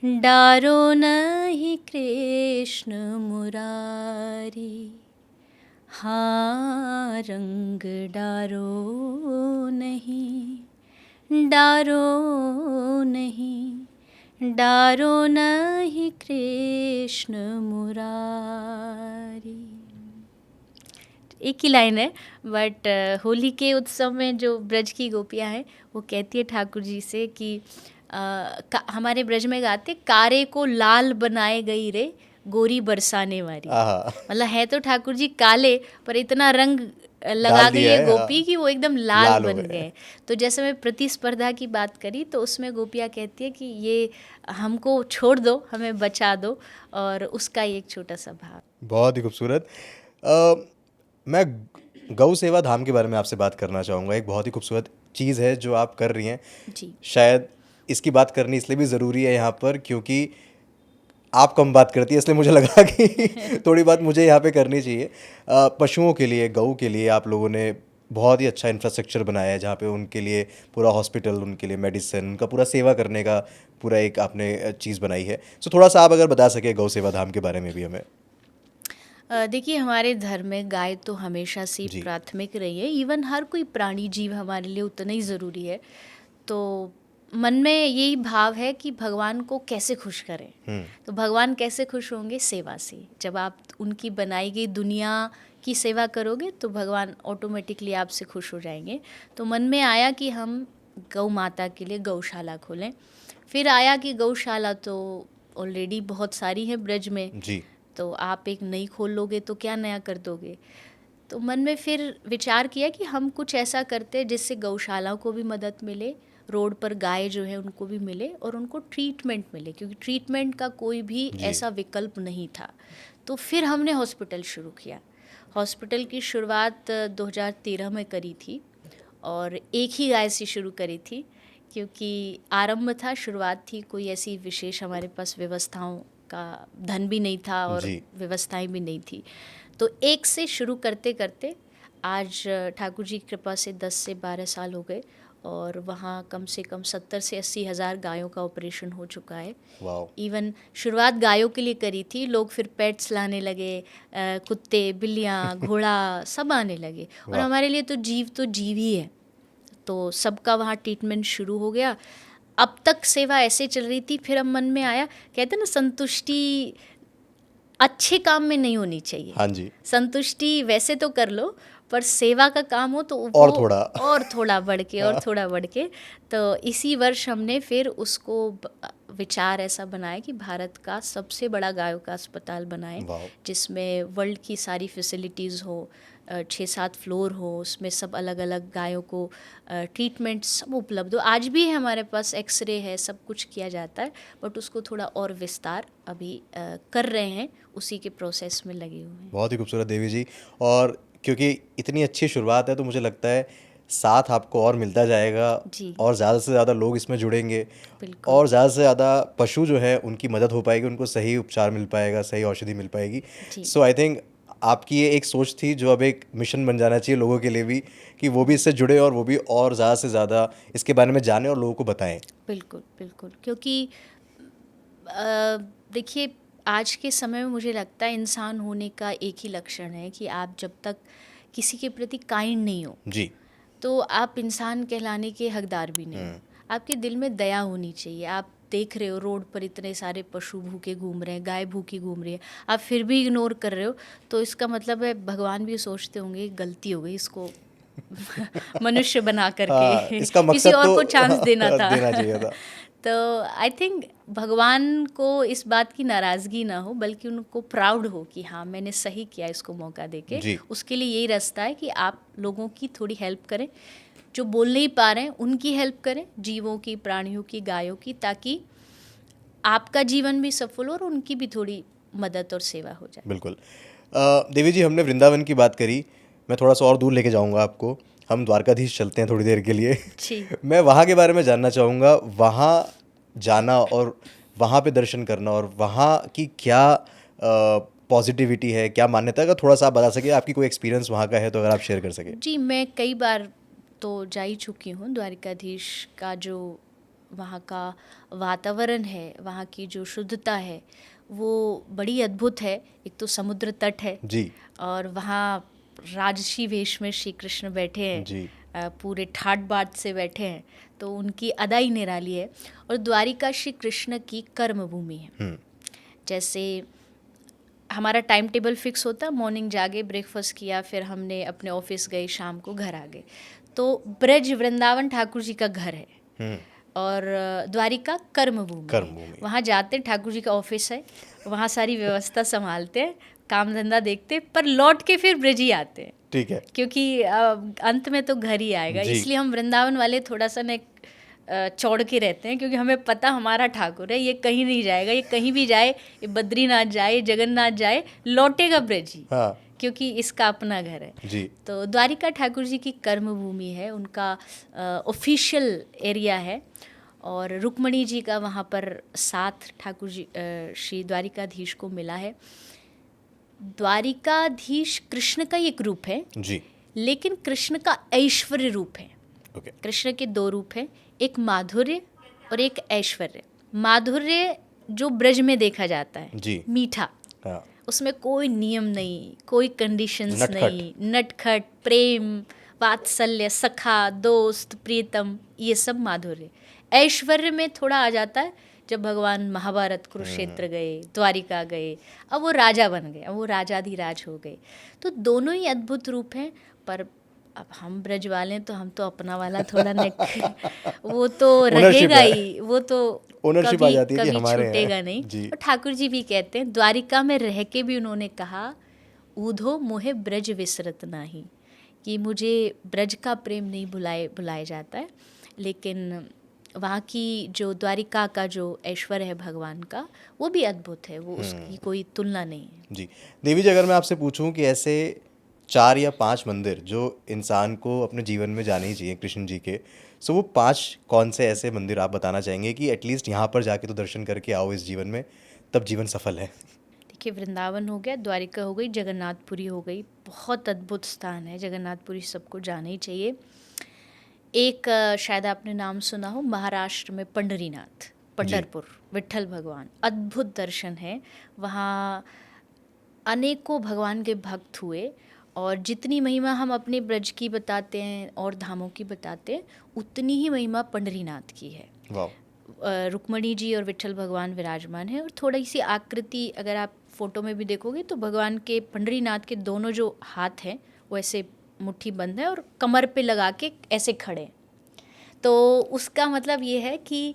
डारो नहीं कृष्ण मुरारी, हाँ रंग डारो नहीं, डारो नहीं, डारो नहीं कृष्ण मुरारी। एक ही लाइन है, बट होली के उत्सव में जो ब्रज की गोपियाँ हैं वो कहती है ठाकुर जी से कि हमारे ब्रज में गाते, कारे को लाल बनाए गई रे गोरी बरसाने वाली। आहा, मतलब है तो ठाकुर जी काले, पर इतना रंग लगा डाल गई दिया है है, गोपी हाँ, कि वो एकदम लाल लाल हो बन गए। गए। तो जैसे मैं प्रतिस्पर्धा की बात करी तो उसमें गोपियाँ कहती है कि ये हमको छोड़ दो, हमें बचा दो, और उसका ही एक छोटा सा भाव। बहुत ही खूबसूरत। मैं गौ सेवा धाम के बारे में आपसे बात करना चाहूँगा। एक बहुत ही खूबसूरत चीज़ है जो आप कर रही हैं। जी शायद इसकी बात करनी इसलिए भी ज़रूरी है यहाँ पर क्योंकि आप कम बात करती है, इसलिए मुझे लगा कि थोड़ी बात मुझे यहाँ पे करनी चाहिए। पशुओं के लिए, गऊ के लिए आप लोगों ने बहुत ही अच्छा इंफ्रास्ट्रक्चर बनाया है जहाँ पे उनके लिए पूरा हॉस्पिटल, उनके लिए मेडिसिन, उनका पूरा सेवा करने का पूरा एक आपने चीज़ बनाई है। सो थोड़ा सा आप अगर बता सके गौ सेवा धाम के बारे में भी हमें। देखिए, हमारे धर्म में गाय तो हमेशा से जी। प्राथमिक रही है। इवन हर कोई प्राणी जीव हमारे लिए उतना ही ज़रूरी है। तो मन में यही भाव है कि भगवान को कैसे खुश करें। तो भगवान कैसे खुश होंगे? सेवा से। जब आप उनकी बनाई गई दुनिया की सेवा करोगे तो भगवान ऑटोमेटिकली आपसे खुश हो जाएंगे। तो मन में आया कि हम गौ माता के लिए गौशाला खोलें। फिर आया कि गौशाला तो ऑलरेडी बहुत सारी हैं ब्रज में, जी। तो आप एक नई खोल लोगे तो क्या नया कर दोगे। तो मन में फिर विचार किया कि हम कुछ ऐसा करते हैं जिससे गौशालाओं को भी मदद मिले, रोड पर गाय जो है उनको भी मिले और उनको ट्रीटमेंट मिले, क्योंकि ट्रीटमेंट का कोई भी जी। ऐसा विकल्प नहीं था। तो फिर हमने हॉस्पिटल शुरू किया। हॉस्पिटल की शुरुआत 2013 में करी थी और एक ही गाय से शुरू करी थी, क्योंकि आरंभ था, शुरुआत थी, कोई ऐसी विशेष हमारे पास व्यवस्थाओं का धन भी नहीं था और जी। व्यवस्थाएं भी नहीं थी। तो एक से शुरू करते करते आज ठाकुर जी की कृपा से 10 से 12 साल हो गए और वहाँ कम से कम 70 से 80 हज़ार गायों का ऑपरेशन हो चुका है। वाओ। इवन शुरुआत गायों के लिए करी थी, लोग फिर पेट्स लाने लगे, कुत्ते, बिल्लियाँ, घोड़ा सब आने लगे। और वाह। हमारे लिए तो जीव ही है, तो सबका वहाँ ट्रीटमेंट शुरू हो गया। अब तक सेवा ऐसे चल रही थी। फिर अब मन में आया, कहते हैं ना, संतुष्टि अच्छे काम में नहीं होनी चाहिए। हाँ जी। संतुष्टि वैसे तो कर लो, पर सेवा का काम हो तो और वो थोड़ा। और थोड़ा बढ़ के और थोड़ा बढ़ के। तो इसी वर्ष हमने फिर उसको विचार ऐसा बनाया कि भारत का सबसे बड़ा गायों का अस्पताल बनाएं, वाओ। जिसमें वर्ल्ड की सारी फैसिलिटीज़ हो, 6-7 फ्लोर हो, उसमें सब अलग अलग गायों को ट्रीटमेंट सब उपलब्ध हो। आज भी है हमारे पास, एक्सरे है, सब कुछ किया जाता है, बट उसको थोड़ा और विस्तार अभी कर रहे हैं, उसी के प्रोसेस में लगे हुए हैं। बहुत ही खूबसूरत देवी जी। और क्योंकि इतनी अच्छी शुरुआत है तो मुझे लगता है साथ आपको और मिलता जाएगा जी और ज़्यादा से ज़्यादा लोग इसमें जुड़ेंगे बिल्कुल। और ज़्यादा से ज़्यादा पशु जो है उनकी मदद हो पाएगी, उनको सही उपचार मिल पाएगा, सही औषधि मिल पाएगी। जी सो आई थिंक आपकी ये एक सोच थी जो अब एक मिशन बन जाना चाहिए लोगों के लिए भी, कि वो भी इससे जुड़े और वो भी और ज़्यादा से ज़्यादा इसके बारे में जाने और लोगों को बताएं। बिल्कुल बिल्कुल, क्योंकि देखिए, आज के समय में मुझे लगता है इंसान होने का एक ही लक्षण है कि आप जब तक किसी के प्रति काइंड नहीं हो जी। तो आप इंसान कहलाने के हकदार भी नहीं हो। आपके दिल में दया होनी चाहिए। आप देख रहे हो रोड पर इतने सारे पशु भूखे घूम रहे हैं, गाय भूखी घूम रही है, आप फिर भी इग्नोर कर रहे हो, तो इसका मतलब है भगवान भी सोचते होंगे गलती हो गई, इसको मनुष्य बना हाँ, करके इसका किसी मकसद और तो को चांस देना था। देना चाहिए था। तो आई थिंक भगवान को इस बात की नाराज़गी ना हो, बल्कि उनको प्राउड हो कि हाँ, मैंने सही किया इसको मौका देके। जी। उसके लिए यही रास्ता है कि आप लोगों की थोड़ी हेल्प करें, जो बोल नहीं पा रहे हैं उनकी हेल्प करें, जीवों की, प्राणियों की, गायों की, ताकि आपका जीवन भी सफल हो और उनकी भी थोड़ी मदद और सेवा हो जाए। बिल्कुल। देवी जी, हमने वृंदावन की बात करी, मैं थोड़ा सा और दूर लेके जाऊंगा आपको। हम द्वारकाधीश चलते हैं थोड़ी देर के लिए। जी मैं वहाँ के बारे में जानना चाहूँगा, वहाँ जाना और वहाँ पे दर्शन करना और वहाँ की क्या पॉजिटिविटी है, क्या मान्यता है, अगर थोड़ा सा आप बता सके, आपकी कोई एक्सपीरियंस वहाँ का है तो अगर आप शेयर कर सके। जी, मैं कई बार तो जा ही चुकी हूँ। द्वारिकाधीश का जो वहाँ का वातावरण है, वहाँ की जो शुद्धता है, वो बड़ी अद्भुत है। एक तो समुद्र तट है जी। और वहाँ राजसी वेश में श्री कृष्ण बैठे हैं, जी। पूरे ठाट बाट से बैठे हैं, तो उनकी अदा ही निराली है। और द्वारिका श्री कृष्ण की कर्म भूमि है। जैसे हमारा टाइम टेबल फिक्स होता, मॉर्निंग जागे, ब्रेकफास्ट किया, फिर हमने अपने ऑफिस गए, शाम को घर आ गए। तो ब्रज वृंदावन ठाकुर जी का घर है। और द्वारिका कर्मभूमि। कर्मभूमि। वहाँ जाते हैं, ठाकुर जी का ऑफिस है, वहाँ सारी व्यवस्था संभालते हैं, काम धंधा देखते हैं, पर लौट के फिर ब्रज ही आते हैं। ठीक है। क्योंकि अंत में तो घर ही आएगा, जी। इसलिए हम वृंदावन वाले थोड़ा सा न चौड़ के रहते हैं, क्योंकि हमें पता हमारा ठाकुर है, ये कहीं नहीं जाएगा, ये कहीं भी जाए, ये बद्रीनाथ जाए, जगन्नाथ जाए, लौटेगा ब्रज ही। हाँ क्योंकि इसका अपना घर है जी। तो द्वारिका ठाकुर जी की कर्मभूमि है, उनका ऑफिशियल एरिया है। और रुक्मणी जी का वहाँ पर साथ ठाकुर जी श्री द्वारिकाधीश को मिला है। द्वारिकाधीश कृष्ण का एक रूप है जी। लेकिन कृष्ण का ऐश्वर्य रूप है। ओके। कृष्ण के दो रूप हैं, एक माधुर्य और एक ऐश्वर्य। माधुर्य जो ब्रज में देखा जाता है जी। मीठा, हाँ। उसमें कोई नियम नहीं, कोई कंडीशंस नटखट। नहीं, नटखट, प्रेम, वात्सल्य, सखा, दोस्त, प्रीतम, ये सब माधुर्य। ऐश्वर्य में थोड़ा आ जाता है जब भगवान महाभारत कुरुक्षेत्र गए, द्वारिका गए, अब वो राजा बन गए, अब वो राजाधिराज हो गए। तो दोनों ही अद्भुत रूप हैं। पर अब हम ब्रज वाले तो हम तो अपना वाला थोड़ा वो तो रहेगा ही, वो तो ओनरशिप आ जाती है कि कभी हमारे छूटेगा हैं। नहीं। जी। और ठाकुर जी भी कहते हैं, द्वारिका में रह के भी उन्होंने कहा, ऊधो मोहे ब्रज विसरत नाही, कि मुझे ब्रज का प्रेम नहीं भुलाया जाता है, लेकिन वहाँ की जो द्वारिका का जो ऐश्वर्य है भगवान का, वो भी अद्भुत है, वो उसकी कोई तुलना नहीं है। जी। देवी जी, अगर मैं आपसे पूछूं कि ऐसे 4 या 5 मंदिर जो इंसान को अपने जीवन में जाने ही चाहिए कृष्ण जी के, सो वो 5 कौन से ऐसे मंदिर आप बताना चाहेंगे कि एटलीस्ट यहाँ पर जाके तो दर्शन करके आओ इस जीवन में, तब जीवन सफल है? देखिए, वृंदावन हो गया, द्वारिका हो गई, जगन्नाथपुरी हो गई, बहुत अद्भुत स्थान है जगन्नाथपुरी, सबको जाना ही चाहिए। एक शायद आपने नाम सुना हो, महाराष्ट्र में पंढरीनाथ, पंढरपुर, विट्ठल भगवान, अद्भुत दर्शन है वहाँ। अनेकों भगवान के भक्त हुए, और जितनी महिमा हम अपने ब्रज की बताते हैं और धामों की बताते हैं, उतनी ही महिमा पंढरीनाथ की है। वाह। रुक्मणी जी और विट्ठल भगवान विराजमान है, और थोड़ी सी आकृति अगर आप फोटो में भी देखोगे तो भगवान के, पंढरीनाथ के दोनों जो हाथ हैं वो ऐसे मुट्ठी बंद है और कमर पे लगा के ऐसे खड़े हैं। तो उसका मतलब ये है कि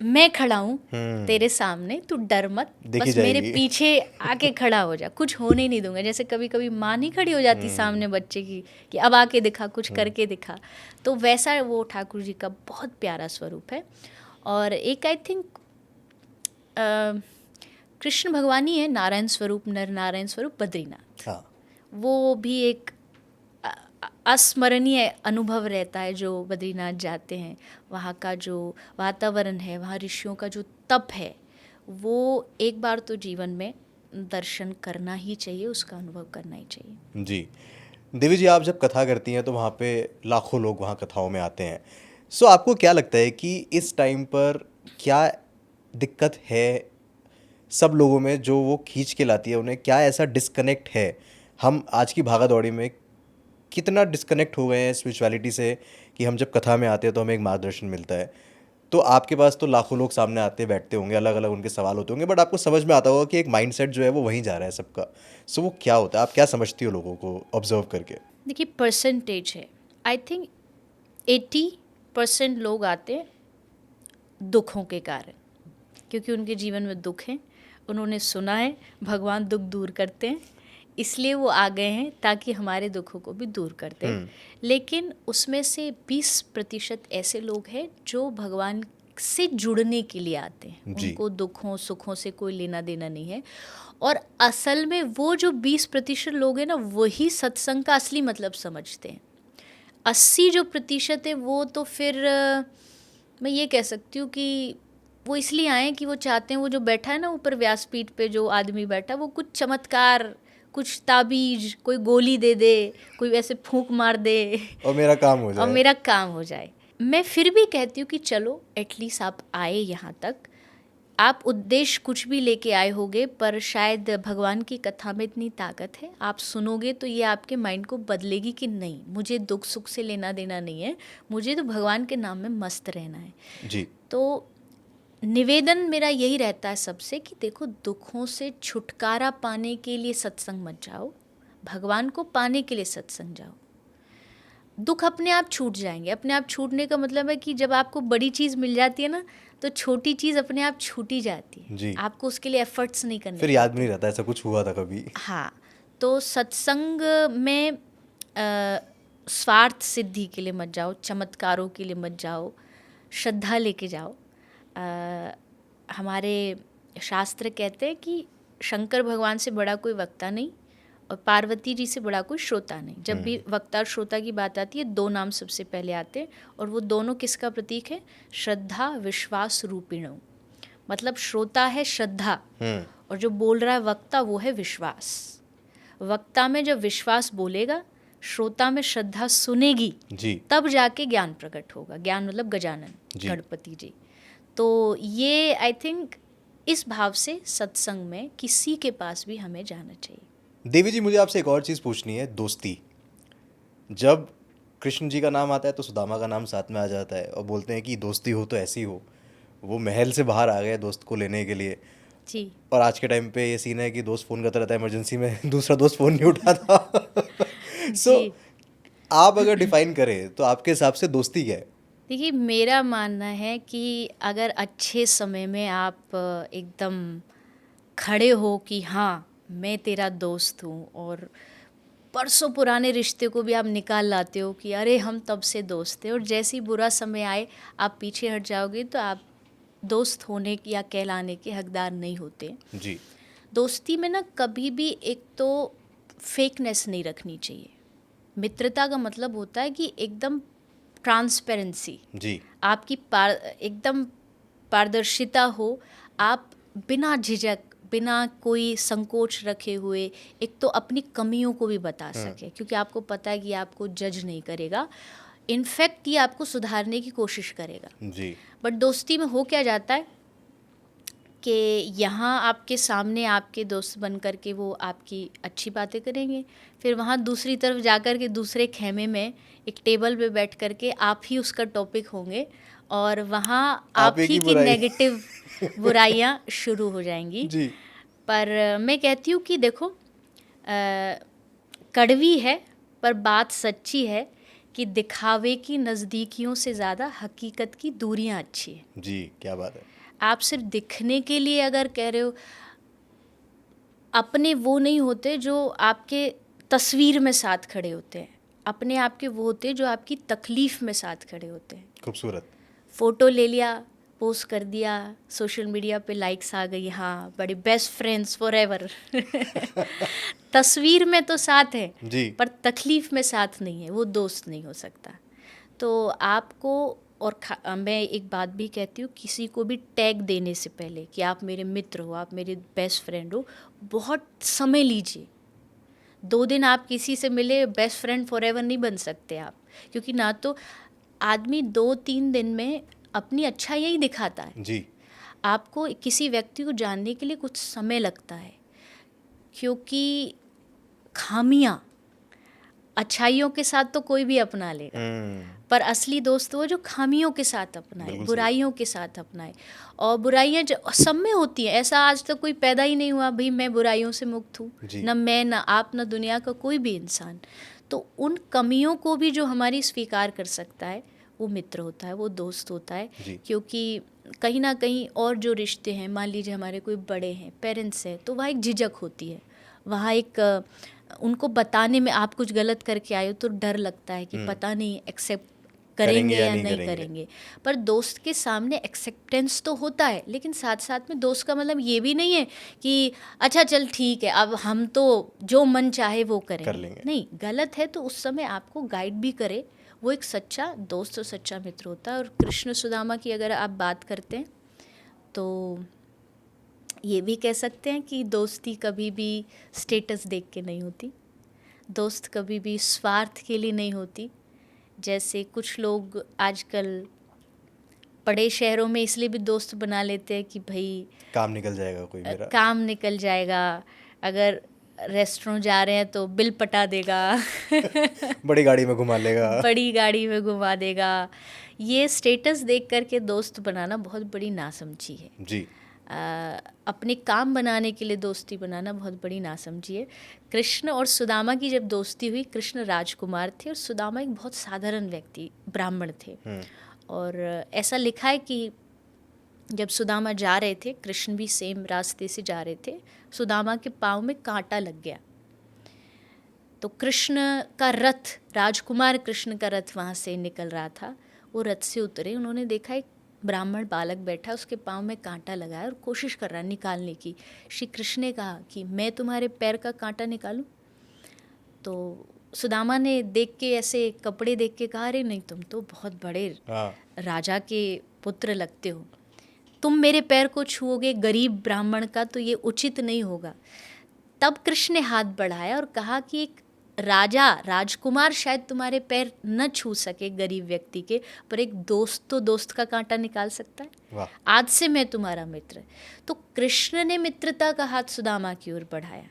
मैं खड़ा हूँ तेरे सामने, तू डर मत, देखी बस मेरे जाएगी। पीछे आके खड़ा हो जा, कुछ होने नहीं दूंगा। जैसे कभी कभी माँ नहीं खड़ी हो जाती सामने बच्चे की कि अब आके दिखा, कुछ करके दिखा, तो वैसा वो ठाकुर जी का बहुत प्यारा स्वरूप है। और एक आई थिंक कृष्ण भगवान ही है, नारायण स्वरूप, नर नारायण स्वरूप, बद्रीनाथ। हाँ। वो भी एक अस्मरणीय अनुभव रहता है जो बद्रीनाथ जाते हैं। वहाँ का जो वातावरण है, वहाँ ऋषियों का जो तप है, वो एक बार तो जीवन में दर्शन करना ही चाहिए, उसका अनुभव करना ही चाहिए। जी। देवी जी, आप जब कथा करती हैं तो वहाँ पे लाखों लोग वहाँ कथाओं में आते हैं, सो आपको क्या लगता है कि इस टाइम पर क्या दिक्कत है सब लोगों में जो वो खींच के लाती है उन्हें? क्या ऐसा डिस्कनेक्ट है? हम आज की भागा दौड़ी में कितना डिस्कनेक्ट हो गए हैं स्पिरिचुअलिटी से कि हम जब कथा में आते हैं तो हमें एक मार्गदर्शन मिलता है। तो आपके पास तो लाखों लोग सामने आते बैठते होंगे, अलग अलग उनके सवाल होते होंगे, बट आपको समझ में आता होगा कि एक माइंडसेट जो है वो वहीं जा रहा है सबका। सो वो क्या होता है? आप क्या समझती हो लोगों को ऑब्जर्व करके? देखिए, परसेंटेज है, आई थिंक 80% लोग आते हैं दुखों के कारण, क्योंकि उनके जीवन में दुख है, उन्होंने सुना है भगवान दुख दूर करते हैं, इसलिए वो आ गए हैं ताकि हमारे दुखों को भी दूर करते हैं। लेकिन उसमें से 20% ऐसे लोग हैं जो भगवान से जुड़ने के लिए आते हैं, उनको दुखों सुखों से कोई लेना देना नहीं है। और असल में वो जो 20% लोग हैं ना, वही सत्संग का असली मतलब समझते हैं। 80 जो प्रतिशत है वो तो फिर मैं ये कह सकती हूँ कि वो इसलिए आए कि वो चाहते हैं, वो जो बैठा है ना ऊपर व्यासपीठ पे, जो आदमी बैठा, वो कुछ चमत्कार, कुछ ताबीज, कोई गोली दे दे, कोई वैसे फूंक मार दे और मेरा काम हो जाए, और मेरा काम हो जाए। मैं फिर भी कहती हूँ कि चलो एटलीस्ट आप आए यहाँ तक, आप उद्देश्य कुछ भी लेके आए होगे, पर शायद भगवान की कथा में इतनी ताकत है, आप सुनोगे तो ये आपके माइंड को बदलेगी कि नहीं, मुझे दुख सुख से लेना देना नहीं है, मुझे तो भगवान के नाम में मस्त रहना है। जी। तो निवेदन मेरा यही रहता है सबसे कि देखो, दुखों से छुटकारा पाने के लिए सत्संग मत जाओ, भगवान को पाने के लिए सत्संग जाओ। दुख अपने आप छूट जाएंगे। अपने आप छूटने का मतलब है कि जब आपको बड़ी चीज़ मिल जाती है ना, तो छोटी चीज़ अपने आप छूटी जाती है। जी। आपको उसके लिए एफर्ट्स नहीं करने फिर याद पड़ते। भी नहीं रहता ऐसा कुछ हुआ था कभी। हाँ, तो सत्संग में स्वार्थ सिद्धि के लिए मत जाओ, चमत्कारों के लिए मत जाओ, श्रद्धा लेके जाओ। हमारे शास्त्र कहते हैं कि शंकर भगवान से बड़ा कोई वक्ता नहीं और पार्वती जी से बड़ा कोई श्रोता नहीं। जब भी वक्ता और श्रोता की बात आती है, दो नाम सबसे पहले आते हैं, और वो दोनों किसका प्रतीक है? श्रद्धा विश्वास रूपिणों। मतलब श्रोता है श्रद्धा और जो बोल रहा है वक्ता वो है विश्वास। वक्ता में जब विश्वास बोलेगा, श्रोता में श्रद्धा सुनेगी, जी। तब जाके ज्ञान प्रकट होगा। ज्ञान मतलब गजानन जी। गणपति जी। तो ये आई थिंक इस भाव से सत्संग में किसी के पास भी हमें जाना चाहिए। देवी जी, मुझे आपसे एक और चीज़ पूछनी है, दोस्ती। जब कृष्ण जी का नाम आता है तो सुदामा का नाम साथ में आ जाता है और बोलते हैं कि दोस्ती हो तो ऐसी हो। वो महल से बाहर आ गए दोस्त को लेने के लिए, जी। और आज के टाइम पे ये सीन है कि दोस्त फ़ोन करता रहता है इमरजेंसी में, दूसरा दोस्त फ़ोन नहीं उठाता। सो जी। आप अगर डिफाइन करें तो आपके हिसाब से दोस्ती क्या है? देखिए, मेरा मानना है कि अगर अच्छे समय में आप एकदम खड़े हो कि हाँ मैं तेरा दोस्त हूँ, और परसों पुराने रिश्ते को भी आप निकाल लाते हो कि अरे हम तब से दोस्त थे, और जैसे ही बुरा समय आए आप पीछे हट जाओगे, तो आप दोस्त होने या कहलाने के हकदार नहीं होते। जी। दोस्ती में ना कभी भी एक तो फेकनेस नहीं रखनी चाहिए। मित्रता का मतलब होता है कि एकदम ट्रांसपेरेंसी, जी। आपकी एकदम पारदर्शिता हो। आप बिना झिझक, बिना कोई संकोच रखे हुए एक तो अपनी कमियों को भी बता सके, क्योंकि आपको पता है कि आपको जज नहीं करेगा, इनफैक्ट ये आपको सुधारने की कोशिश करेगा। जी। बट दोस्ती में हो क्या जाता है कि यहाँ आपके सामने आपके दोस्त बन कर के वो आपकी अच्छी बातें करेंगे, फिर वहाँ दूसरी तरफ जाकर के दूसरे खेमे में एक टेबल पे बैठ कर के आप ही उसका टॉपिक होंगे, और वहाँ आप एक ही ही की बुराई। नेगेटिव बुराइयाँ शुरू हो जाएंगी। जी। पर मैं कहती हूँ कि देखो, कड़वी है पर बात सच्ची है कि दिखावे की नज़दीकियों से ज़्यादा हकीकत की दूरियाँ अच्छी है। जी, क्या बात है। आप सिर्फ दिखने के लिए अगर कह रहे हो, अपने वो नहीं होते जो आपके तस्वीर में साथ खड़े होते हैं, अपने आप के वो होते हैं जो आपकी तकलीफ़ में साथ खड़े होते हैं। खूबसूरत। फ़ोटो ले लिया, पोस्ट कर दिया, सोशल मीडिया पे लाइक्स आ गई, हाँ बड़ी बेस्ट फ्रेंड्स फॉरएवर। तस्वीर में तो साथ है जी। पर तकलीफ़ में साथ नहीं है, वो दोस्त नहीं हो सकता। तो आपको, और मैं एक बात भी कहती हूँ, किसी को भी टैग देने से पहले कि आप मेरे मित्र हो, आप मेरे बेस्ट फ्रेंड हो, बहुत समय लीजिए। 2 दिन आप किसी से मिले, बेस्ट फ्रेंड फॉरएवर नहीं बन सकते आप, क्योंकि ना तो आदमी 2-3 दिन में अपनी अच्छाई ही दिखाता है। जी। आपको किसी व्यक्ति को जानने के लिए कुछ समय लगता है, क्योंकि खामियाँ अच्छाइयों के साथ तो कोई भी अपना लेगा, पर असली दोस्त वो जो खामियों के साथ अपनाए, बुराइयों के साथ अपनाए। और बुराइयाँ जो सब में होती हैं, ऐसा आज तक कोई पैदा ही नहीं हुआ भाई मैं बुराइयों से मुक्त हूँ, न मैं, न आप, न दुनिया का कोई भी इंसान। तो उन कमियों को भी जो हमारी स्वीकार कर सकता है वो मित्र होता है, वो दोस्त होता है। क्योंकि कहीं ना कहीं और जो रिश्ते हैं, मान लीजिए हमारे कोई बड़े हैं, पेरेंट्स हैं, तो वहाँ एक झिझक होती है, वहाँ एक उनको बताने में, आप कुछ गलत करके आए हो तो डर लगता है कि पता नहीं एक्सेप्ट करेंगे या नहीं करेंगे। पर दोस्त के सामने एक्सेप्टेंस तो होता है, लेकिन साथ साथ में दोस्त का मतलब ये भी नहीं है कि अच्छा चल ठीक है अब हम तो जो मन चाहे वो करेंगे। नहीं, गलत है तो उस समय आपको गाइड भी करे, वो एक सच्चा दोस्त और सच्चा मित्र होता है। और कृष्ण सुदामा की अगर आप बात करते हैं तो ये भी कह सकते हैं कि दोस्ती कभी भी स्टेटस देख के नहीं होती, दोस्त कभी भी स्वार्थ के लिए नहीं होती। जैसे कुछ लोग आजकल बड़े शहरों में इसलिए भी दोस्त बना लेते हैं कि भाई काम निकल जाएगा, कोई मेरा काम निकल जाएगा, अगर रेस्टोरेंट जा रहे हैं तो बिल पटा देगा, बड़ी गाड़ी में घुमा लेगा, बड़ी गाड़ी में घुमा देगा। ये स्टेटस देख करके दोस्त बनाना बहुत बड़ी नासमझी है। जी। अपने काम बनाने के लिए दोस्ती बनाना बहुत बड़ी नासमझी है। कृष्ण और सुदामा की जब दोस्ती हुई, कृष्ण राजकुमार थे और सुदामा एक बहुत साधारण व्यक्ति ब्राह्मण थे। और ऐसा लिखा है कि जब सुदामा जा रहे थे, कृष्ण भी सेम रास्ते से जा रहे थे, सुदामा के पाँव में कांटा लग गया। तो कृष्ण का रथ, राजकुमार कृष्ण का रथ वहाँ से निकल रहा था। वो रथ से उतरे, उन्होंने देखा एक ब्राह्मण बालक बैठा, उसके पाँव में कांटा लगा है और कोशिश कर रहा है निकालने की। श्री कृष्ण ने कहा कि मैं तुम्हारे पैर का कांटा निकालूं? तो सुदामा ने देख के, ऐसे कपड़े देख के कहा, अरे नहीं, तुम तो बहुत बड़े राजा के पुत्र लगते हो, तुम मेरे पैर को छुओगे गरीब ब्राह्मण का, तो ये उचित नहीं होगा। तब कृष्ण ने हाथ बढ़ाया और कहा कि एक राजा, राजकुमार शायद तुम्हारे पैर न छू सके गरीब व्यक्ति के, पर एक दोस्त तो दोस्त का कांटा निकाल सकता है। आज से मैं तुम्हारा मित्र। तो कृष्ण ने मित्रता का हाथ सुदामा की ओर बढ़ाया।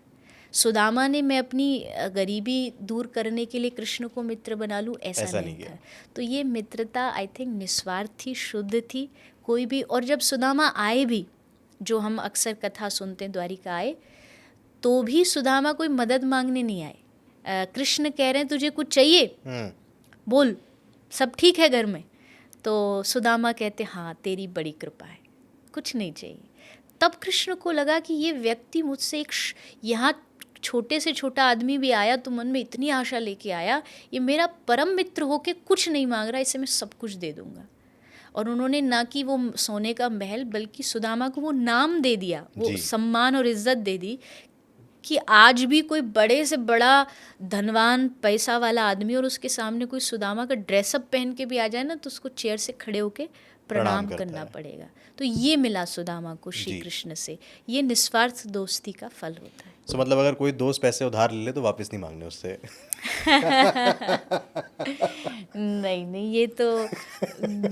सुदामा ने मैं अपनी गरीबी दूर करने के लिए कृष्ण को मित्र बना लूँ, ऐसा नहीं था। तो ये मित्रता आई थिंक निस्वार्थ थी, शुद्ध थी। कोई भी, और जब सुदामा आए भी, जो हम अक्सर कथा सुनते हैं, द्वारिका आए, तो भी सुदामा कोई मदद मांगने नहीं आए। कृष्ण कह रहे हैं तुझे कुछ चाहिए, बोल, सब ठीक है घर में। तो सुदामा कहते हाँ तेरी बड़ी कृपा है, कुछ नहीं चाहिए। तब कृष्ण को लगा कि ये व्यक्ति मुझसे एक यहाँ छोटे से छोटा आदमी भी आया तो मन में इतनी आशा लेके आया, ये मेरा परम मित्र होके कुछ नहीं मांग रहा, इसे मैं सब कुछ दे दूंगा। और उन्होंने ना कि वो सोने का महल, बल्कि सुदामा को वो नाम दे दिया, वो सम्मान और इज्जत दे दी कि आज भी कोई बड़े से बड़ा धनवान पैसा वाला आदमी और उसके सामने कोई सुदामा का ड्रेसअप पहन के भी आ जाए ना, तो उसको चेयर से खड़े होके प्रणाम करना पड़ेगा। तो ये मिला सुदामा को श्री कृष्ण से, ये निस्वार्थ दोस्ती का फल होता है। तो मतलब अगर कोई दोस्त पैसे उधार ले ले तो वापस नहीं मांगने उससे? नहीं, ये तो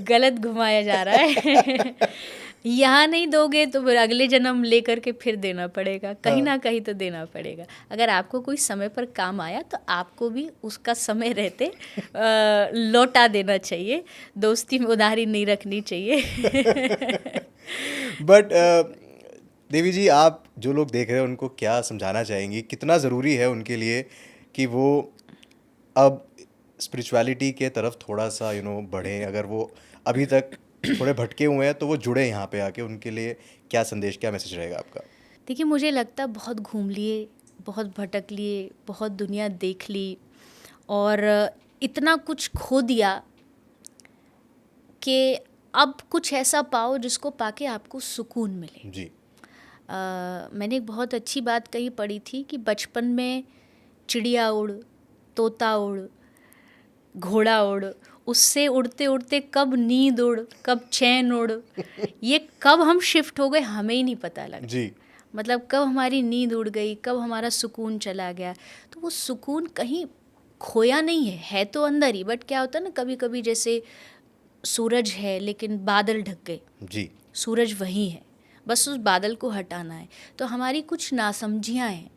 गलत घुमाया जा रहा है। यहाँ नहीं दोगे तो फिर अगले जन्म लेकर के फिर देना पड़ेगा, कहीं ना कहीं तो देना पड़ेगा। अगर आपको कोई समय पर काम आया तो आपको भी उसका समय रहते लौटा देना चाहिए, दोस्ती में उधारी नहीं रखनी चाहिए। बट देवी जी, आप जो लोग देख रहे हैं उनको क्या समझाना चाहेंगी, कितना ज़रूरी है उनके लिए कि वो अब स्पिरिचुअलिटी के तरफ थोड़ा सा बढ़ें? अगर वो अभी तक थोड़े भटके हुए हैं तो वो जुड़े यहाँ पे आके, उनके लिए क्या संदेश, क्या मैसेज रहेगा आपका? देखिए, मुझे लगता है बहुत घूम लिए, बहुत भटक लिए, बहुत दुनिया देख ली और इतना कुछ खो दिया कि अब कुछ ऐसा पाओ जिसको पाके आपको सुकून मिले। जी। मैंने एक बहुत अच्छी बात कही पढ़ी थी कि बचपन में चिड़िया उड़, तोता उड़, घोड़ा उड़, उससे उड़ते उड़ते कब नींद उड़, कब चैन उड़, ये कब हम शिफ्ट हो गए हमें ही नहीं पता लगा। जी। मतलब कब हमारी नींद उड़ गई, कब हमारा सुकून चला गया। तो वो सुकून कहीं खोया नहीं है तो अंदर ही। बट क्या होता है ना, कभी कभी जैसे सूरज है लेकिन बादल ढक गए, जी, सूरज वहीं है, बस उस बादल को हटाना है। तो हमारी कुछ नासमझियाँ हैं,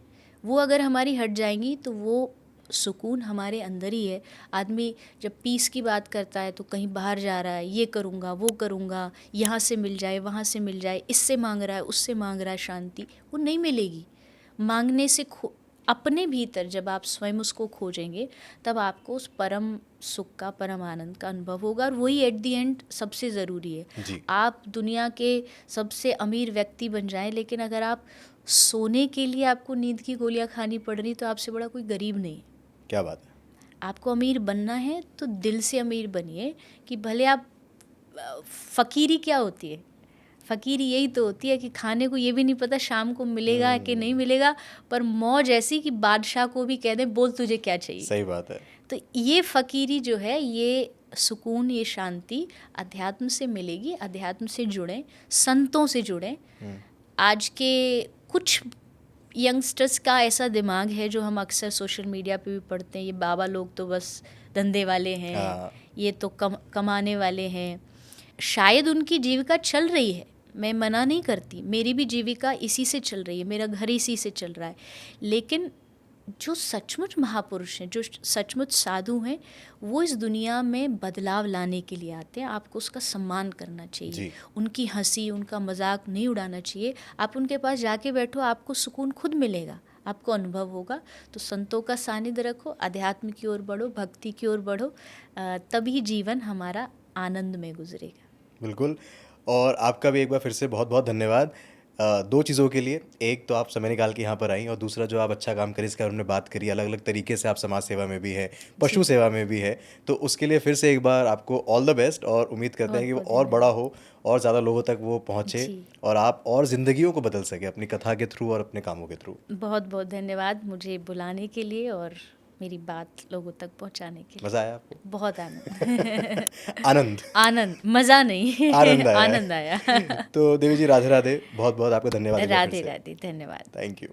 वो अगर हमारी हट जाएंगी तो वो सुकून हमारे अंदर ही है। आदमी जब पीस की बात करता है तो कहीं बाहर जा रहा है, ये करूँगा वो करूँगा, यहाँ से मिल जाए वहाँ से मिल जाए, इससे मांग रहा है उससे मांग रहा है, शांति वो नहीं मिलेगी। मांगने से अपने भीतर जब आप स्वयं उसको खोजेंगे तब आपको उस परम सुख का, परम आनंद का अनुभव होगा। और वही एट दी एंड सबसे ज़रूरी है। जी। आप दुनिया के सबसे अमीर व्यक्ति बन जाएं, लेकिन अगर आप सोने के लिए आपको नींद की गोलियां खानी पड़ रही तो आपसे बड़ा कोई गरीब नहीं है। क्या बात है। आपको अमीर बनना है तो दिल से अमीर बनिए, कि भले आप फ़कीरी क्या होती है, फ़कीरी यही तो होती है कि खाने को ये भी नहीं पता शाम को मिलेगा कि नहीं मिलेगा, पर मौज ऐसी कि बादशाह को भी कह दें बोल तुझे क्या चाहिए। सही बात है। तो ये फ़कीरी जो है, ये सुकून, ये शांति अध्यात्म से मिलेगी। अध्यात्म से जुड़ें, संतों से जुड़ें। आज के कुछ यंगस्टर्स का ऐसा दिमाग है जो हम अक्सर सोशल मीडिया पे भी पढ़ते हैं, ये बाबा लोग तो बस धंधे वाले हैं, ये तो कमाने वाले हैं। शायद उनकी जीविका चल रही है, मैं मना नहीं करती, मेरी भी जीविका इसी से चल रही है, मेरा घर इसी से चल रहा है, लेकिन जो सचमुच महापुरुष हैं, जो सचमुच साधु हैं, वो इस दुनिया में बदलाव लाने के लिए आते हैं। आपको उसका सम्मान करना चाहिए, जी। उनकी हंसी, उनका मजाक नहीं उड़ाना चाहिए। आप उनके पास जाके बैठो, आपको सुकून खुद मिलेगा, आपको अनुभव होगा। तो संतों का सानिध्य रखो, अध्यात्म की ओर बढ़ो, भक्ति की ओर बढ़ो, तभी जीवन हमारा आनंद में गुजरेगा। बिल्कुल। और आपका भी एक बार फिर से बहुत बहुत धन्यवाद दो चीज़ों के लिए। एक तो आप समय निकाल के यहाँ पर आई, और दूसरा जो आप अच्छा काम करें इसका हमने बात करी, अलग अलग तरीके से आप समाज सेवा में भी है, पशु जी, सेवा में भी है। तो उसके लिए फिर से एक बार आपको ऑल द बेस्ट, और उम्मीद करते हैं बहुत कि वो बहुत और बड़ा धन्यवाद। हो और ज़्यादा लोगों तक वो पहुँचे, जी, और आप और ज़िंदगियों को बदल सके अपनी कथा के थ्रू और अपने कामों के थ्रू। बहुत बहुत धन्यवाद मुझे बुलाने के लिए और मेरी बात लोगों तक पहुंचाने के लिए। मज़ा आया आपको? बहुत आनंद। आनंद। आनंद, मज़ा नहीं। आनंद आया आनंद आया। है। तो देवी जी, राधे राधे, बहुत बहुत आपका धन्यवाद एक बार फिर राधे से। राधे, धन्यवाद। Thank you.